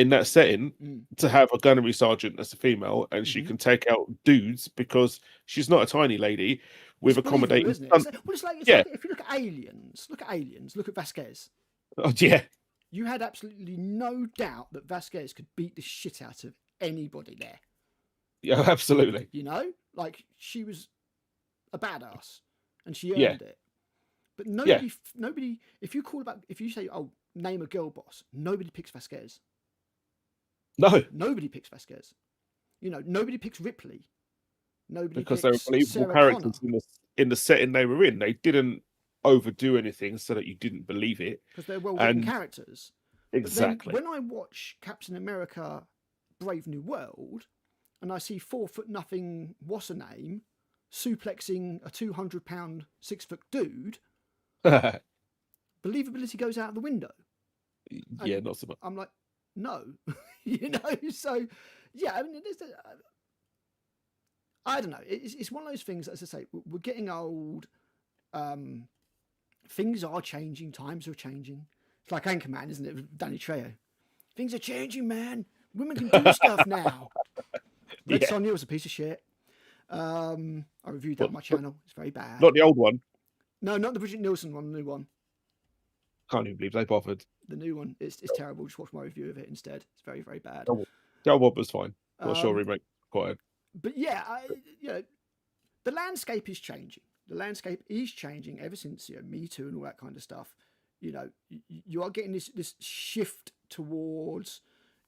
that setting, to have a gunnery sergeant as a female, and she can take out dudes because she's not a tiny lady with accommodating. Isn't it? Well, it's like if you look at Aliens, look at Vasquez. Oh yeah. You had absolutely no doubt that Vasquez could beat the shit out of anybody there. Yeah, absolutely. You know, like she was a badass. and she earned it. But nobody, if you say, oh, name a girl boss, nobody picks Vasquez. No. Nobody picks Vasquez. You know, nobody picks Ripley. Nobody because picks they were believable Sarah characters Connor. in the setting they were in. They didn't overdo anything so that you didn't believe it. Because they're well-written characters. Exactly. But then when I watch Captain America Brave New World, and I see 4'0" what's her name suplexing a 200-pound 6-foot dude, believability goes out the window. Yeah, not so much. I'm like, no, you know. So, yeah, I mean, I don't know. It's one of those things. As I say, we're getting old. Things are changing. Times are changing. It's like Anchorman, isn't it? With Danny Trejo. Things are changing, man. Women can do stuff now. Red Sonja was a piece of shit. I reviewed that on my channel. It's very bad. Not the old one. No, not the Bridget Nielsen one. The new one. Can't even believe they bothered. The new one. It's terrible. Just watch my review of it instead. It's very, very bad. The old one was fine. Not sure remake required. But yeah, you know, the landscape is changing. The landscape is changing ever since, you know, Me Too and all that kind of stuff. You know, you are getting this shift towards,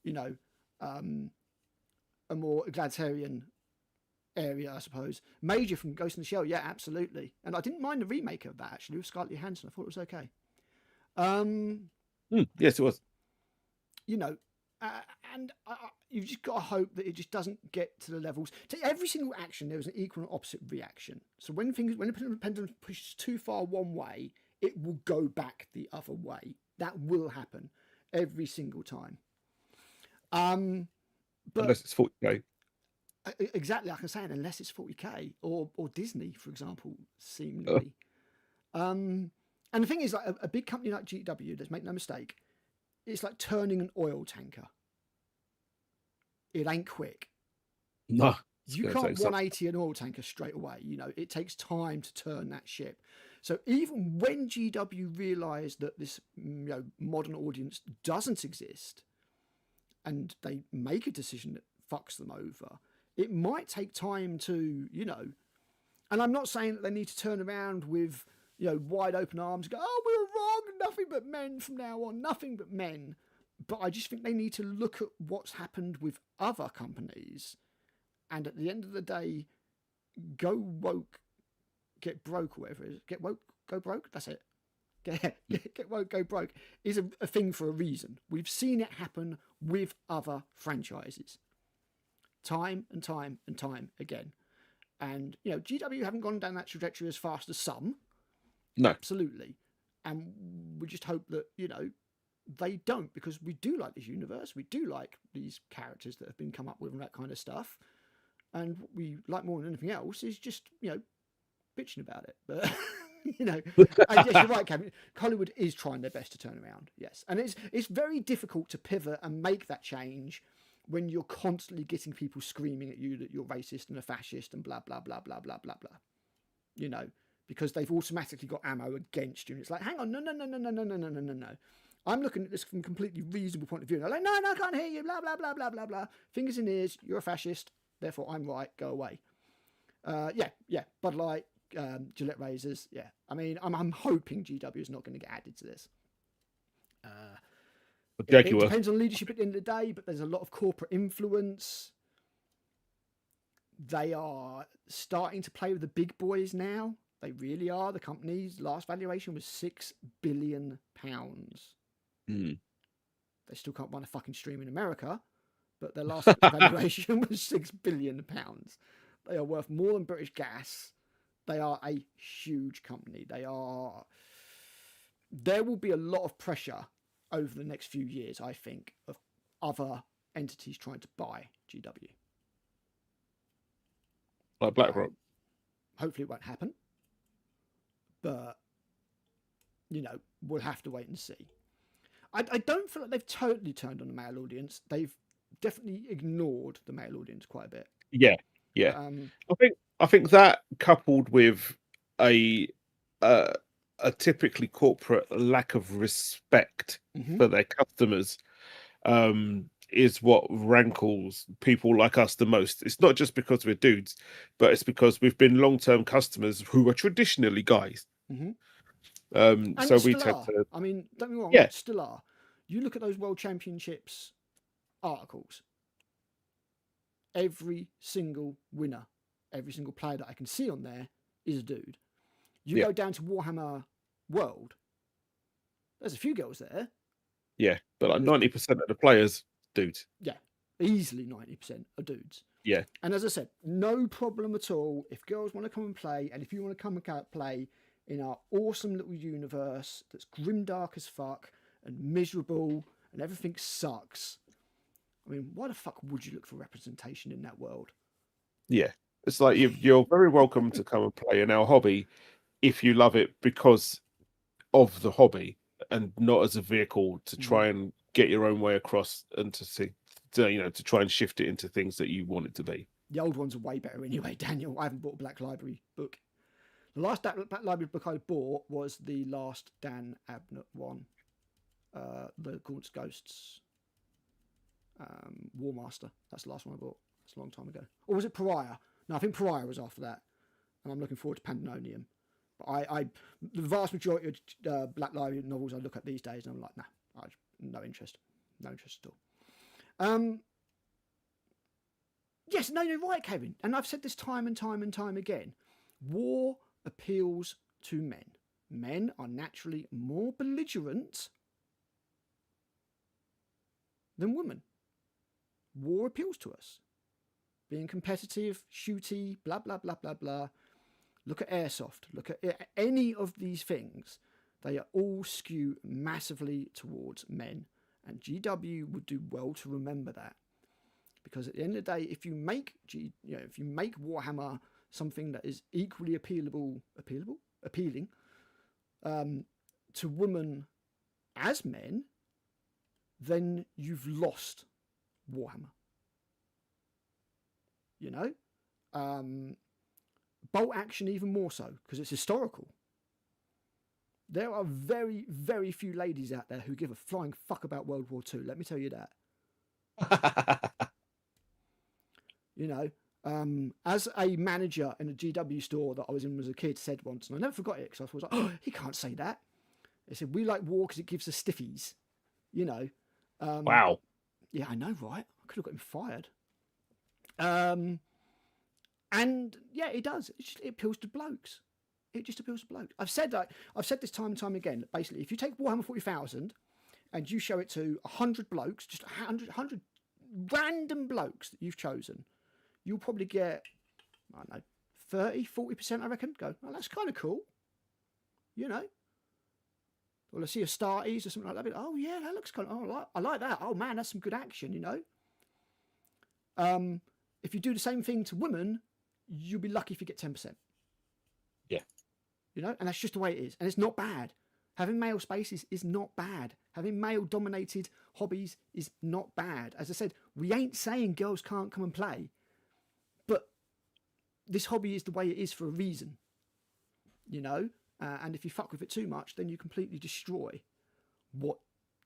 you know, a more egalitarian area, I suppose. Major from Ghost in the Shell, yeah, absolutely. And I didn't mind the remake of that, actually, with Scarlett Johansson. I thought it was okay. Yes, it was. You know, and you've just got to hope that it just doesn't get to the levels. To every single action, there is an equal and opposite reaction. So when the pendulum pushes too far one way, it will go back the other way. That will happen every single time. But unless it's 40K. Exactly, like I'm saying, unless it's 40K or Disney, for example, seemingly. And the thing is, like a big company like GW, let's make no mistake, it's like turning an oil tanker. It ain't quick. No. You can't 180 an oil tanker straight away. You know, it takes time to turn that ship. So even when GW realised that this, you know, modern audience doesn't exist, and they make a decision that fucks them over, it might take time to, you know, and I'm not saying that they need to turn around with, you know, wide open arms, go, oh, we were wrong, nothing but men from now on, nothing but men. But I just think they need to look at what's happened with other companies, and at the end of the day, go woke, get broke, or whatever it is. Get woke, go broke. That's it. Get woke, go broke is a thing for a reason. We've seen it happen with other franchises, time and time and time again. And you know, GW haven't gone down that trajectory as fast as some. No, absolutely. And we just hope that, you know, they don't, because we do like this universe. We do like these characters that have been come up with and that kind of stuff. And what we like more than anything else is just, you know, bitching about it. But, you know, and yes, you're right, Kevin. Hollywood is trying their best to turn around. Yes. And it's very difficult to pivot and make that change when you're constantly getting people screaming at you that you're racist and a fascist and blah, blah, blah, blah, blah, blah, blah. You know, because they've automatically got ammo against you. And it's like, hang on, no. I'm looking at this from a completely reasonable point of view. And they're like, no, I can't hear you, blah, blah, blah, blah, blah, blah. Fingers in ears, you're a fascist, therefore I'm right, go away. Yeah, Bud Light, Gillette razors, yeah. I mean, I'm hoping GW is not going to get added to this. It depends on leadership at the end of the day, but there's a lot of corporate influence. They are starting to play with the big boys now. They really are. The company's last valuation was £6 billion. Mm. They still can't run a fucking stream in America, but their last valuation was £6 billion. They are worth more than British Gas. They are a huge company. There will be a lot of pressure over the next few years, I think, of other entities trying to buy GW. Like BlackRock. Hopefully it won't happen. But, you know, we'll have to wait and see. I don't feel like they've totally turned on the male audience. They've definitely ignored the male audience quite a bit. Yeah. I think that, coupled with a typically corporate lack of respect for their customers, is what rankles people like us the most. It's not just because we're dudes, but it's because we've been long-term customers who are traditionally guys. Mm-hmm. And So we still tend are. to, I mean, don't get me wrong, yeah, still are. You look at those World Championships articles, every single winner, every single player that I can see on there is a dude. You yeah, go down to Warhammer World, there's a few girls there. yeah. But like There's, 90% of the players, dudes. yeah, easily 90% are dudes. Yeah, And as I said, no problem at all if girls want to come and play, and if you want to come and play in our awesome little universe that's grimdark as fuck and miserable and everything sucks. I mean, why the fuck would you look for representation in that world? yeah. It's like you're very welcome to come and play in our hobby if you love it because of the hobby and not as a vehicle to Mm-hmm. try and get your own way across and to see, to try and shift it into things that you want it to be. The old ones are way better anyway, Daniel. I haven't bought a Black Library book. The last Black Library book I bought was the last Dan Abnett one, the Gaunt's Ghosts War Master. That's the last one I bought. That's a long time ago. Or was it Pariah? No, I think Pariah was after that. And I'm looking forward to Pandemonium. But the vast majority of Black Library novels I look at these days, and I'm like, nah, no interest. No interest at all. Yes, no, you're right, Kevin. And I've said this time and time and time again. War appeals to men. Men are naturally more belligerent than women. War appeals to us. Being competitive, shooty, blah, blah, blah, blah, blah. Look at airsoft. Look at any of these things. They are all skewed massively towards men. And GW would do well to remember that. Because at the end of the day, if you make Warhammer something that is equally appealing to women as men, then you've lost Warhammer. You know, bolt action even more so because it's historical. There are very, very few ladies out there who give a flying fuck about World War II. Let me tell you that. You know, as a manager in a GW store that I was in as a kid said once, and I never forgot it because I was like, oh, he can't say that. He said, we like war because it gives us stiffies. You know. Wow. Yeah, I know, right? I could have got him fired. And yeah, it does. It appeals to blokes. It just appeals to blokes. I've said this time and time again. Basically, if you take Warhammer 40,000 and you show it to 100 blokes, just 100 random blokes that you've chosen, you'll probably get, I don't know, 30-40%, I reckon. Go, oh, that's kind of cool. You know? Or let's see a Starties or something like that. Oh, yeah, that looks kind of, I like that. Oh, man, that's some good action, you know? If you do the same thing to women, you'll be lucky if you get 10%. Yeah. You know, and that's just the way it is. And it's not bad. Having male spaces is not bad. Having male-dominated hobbies is not bad. As I said, we ain't saying girls can't come and play, but this hobby is the way it is for a reason. You know, and if you fuck with it too much, then you completely destroy what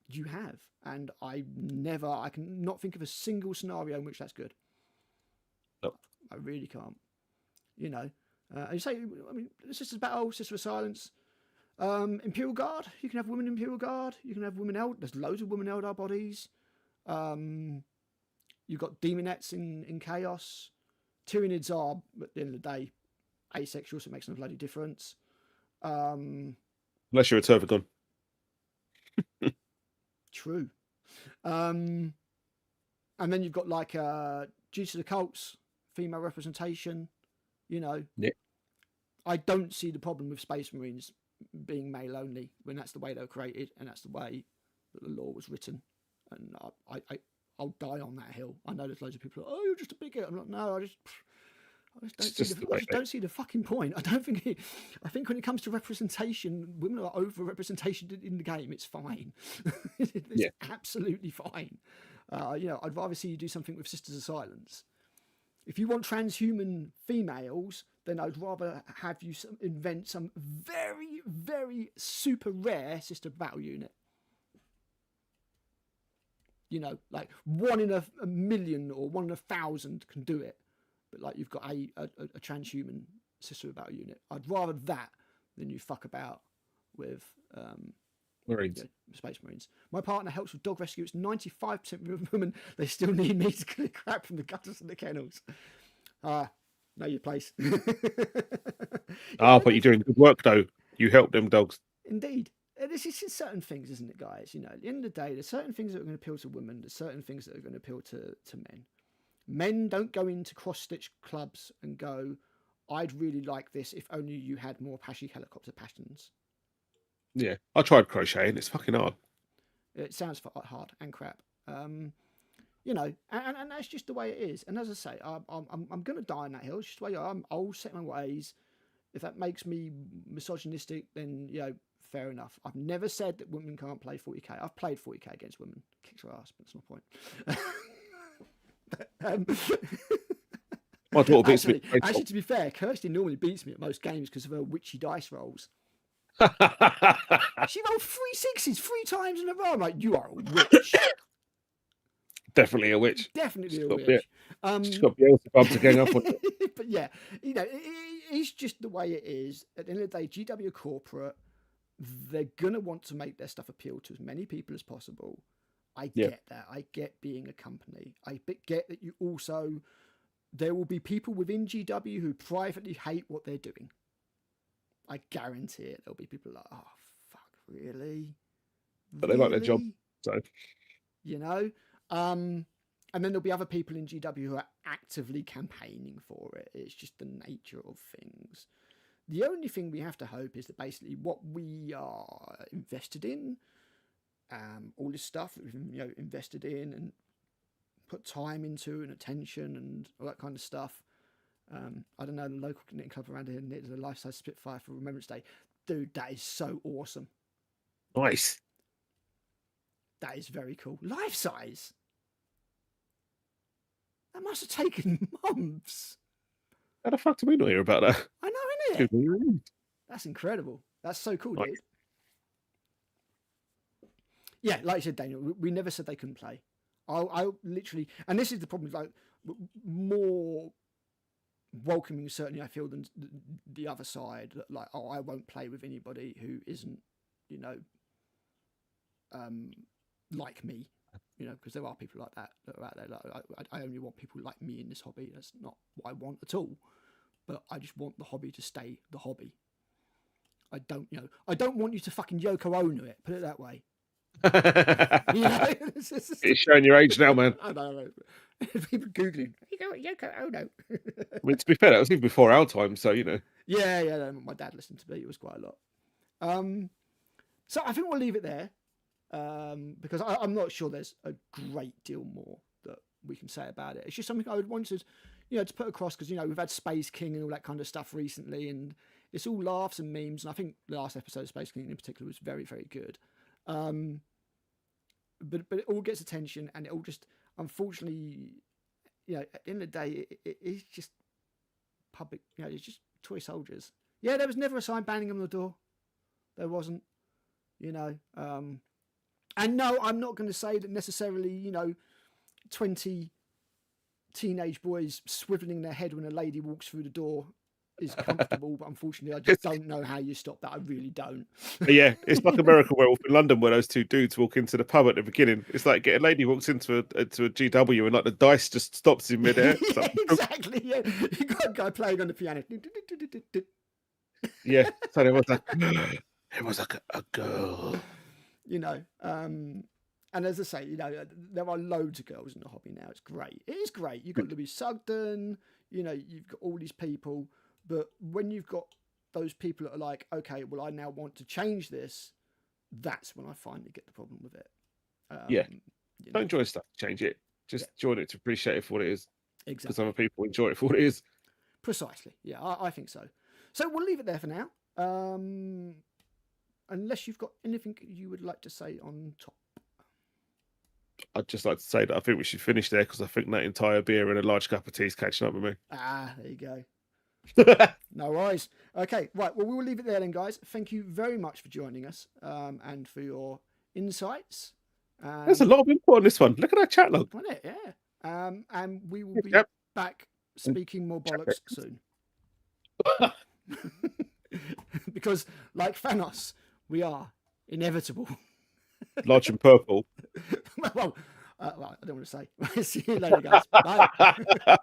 you have. And I can not think of a single scenario in which that's good. No. I really can't. You know, you say, I mean, Sisters of Battle, Sister of Silence, Imperial Guard. You can have women in Imperial Guard. You can have women There's loads of women Eldar bodies. You've got Demonettes in Chaos. Tyranids are, at the end of the day, asexual, so it makes no bloody difference. Unless you're a Turvagon. True. And then you've got like Jesus of the Cults, female representation. You know, yeah. I don't see the problem with Space Marines being male only when that's the way they were created and that's the way that the law was written. And I'll die on that hill. I know there's loads of people. Oh, you're just a bigot. I'm like, no, I just don't see the fucking point. I think when it comes to representation, women are over-represented in the game. It's fine. It's absolutely fine. You know, I'd rather see you do something with Sisters of Silence. If you want transhuman females, then I'd rather have you invent some very, very super rare Sister Battle unit. like 1 in a million or 1 in 1,000 can do it, but like you've got a transhuman sister about unit. I'd rather that than you fuck about with Marines. Space Marines. My partner helps with dog rescue. It's 95% women. They still need me to clear crap from the gutters and the kennels. Know your place. But you're doing good work though. You help them dogs. Indeed. This is certain things, isn't it, guys? At the end of the day, there's certain things that are going to appeal to women. There's certain things that are going to appeal to men. Men don't go into cross-stitch clubs and go, I'd really like this if only you had more Apache helicopter patterns. Yeah, I tried crocheting. It's fucking hard. It sounds hard and crap. And that's just the way it is. And as I say, I'm going to die on that hill. It's just the way I'm. I'll set my ways. If that makes me misogynistic, then, fair enough. I've never said that women can't play 40k. I've played 40k against women. Kicked her ass, but that's my point. My daughter beats me. Actually, to be fair, Kirsty normally beats me at most games because of her witchy dice rolls. She rolled 3 6s 3 times in a row. I'm like, you are a witch. Definitely a witch. Definitely a witch. She's got Beelzebub to gang up on. But yeah, it's just the way it is. At the end of the day, GW corporate, they're going to want to make their stuff appeal to as many people as possible. I get that. I get being a company. I get that you also, there will be people within GW who privately hate what they're doing. I guarantee it. There'll be people like, oh, fuck, really? But they like their job, so. And then there'll be other people in GW who are actively campaigning for it. It's just the nature of things. The only thing we have to hope is that basically what we are invested in, all this stuff that we've invested in and put time into and attention and all that kind of stuff. I don't know, the local knitting club around here knitted a life-size Spitfire for Remembrance Day. Dude, that is so awesome. Nice. That is very cool. Life-size. That must have taken months. How the fuck do we not hear about that? I know, innit? That's incredible. That's so cool, dude. Yeah, like you said, Daniel, we never said they couldn't play. I literally, and this is the problem, like, more welcoming, certainly, I feel, than the other side. Like, I won't play with anybody who isn't, like me. Because there are people like that are out there. Like, I only want people like me in this hobby. That's not what I want at all. But I just want the hobby to stay the hobby. I don't want you to fucking Yoko Ono it. Put it that way. It's showing your age now, man. I know. People googling Yoko Ono. I mean, to be fair, that was even before our time, so Yeah. My dad listened to me. It was quite a lot. So I think we'll leave it there. Because I'm not sure there's a great deal more that we can say about it. It's just something I would want to, to put across because, we've had Space King and all that kind of stuff recently, and it's all laughs and memes. And I think the last episode of Space King in particular was very, very good. But it all gets attention, and it all just, unfortunately, at the end of the day, it's just public, it's just toy soldiers. Yeah, there was never a sign banning them on the door. There wasn't, And no, I'm not going to say that necessarily, 20 teenage boys swiveling their head when a lady walks through the door is comfortable, but unfortunately, I just don't know how you stop that. I really don't. Yeah, it's like American Werewolf in London where those two dudes walk into the pub at the beginning. It's like a lady walks into a GW and like the dice just stops in midair. Yeah, exactly. Yeah, you got a guy playing on the piano. Yeah, so there was like a girl. And as I say, there are loads of girls in the hobby now. It's great. It is great. You've got Louise Sugden, you've got all these people. But when you've got those people that are like, okay, well, I now want to change this, that's when I finally get the problem with it. Don't join stuff to change it. Just join it to appreciate it for what it is. Exactly. Because other people enjoy it for what it is. Precisely. Yeah, I think so. So we'll leave it there for now. Unless you've got anything you would like to say on top. I'd just like to say that I think we should finish there because I think that entire beer and a large cup of tea is catching up with me. There you go. No worries. Okay, right. Well, we will leave it there then, guys. Thank you very much for joining us and for your insights There's a lot of input on this one. Look at that chat log. Wasn't it? Yeah. And we will be Yep. back speaking more bollocks soon. Because, like Thanos, we are inevitable. Large and purple. Well, I don't want to say. See you later, guys. Bye.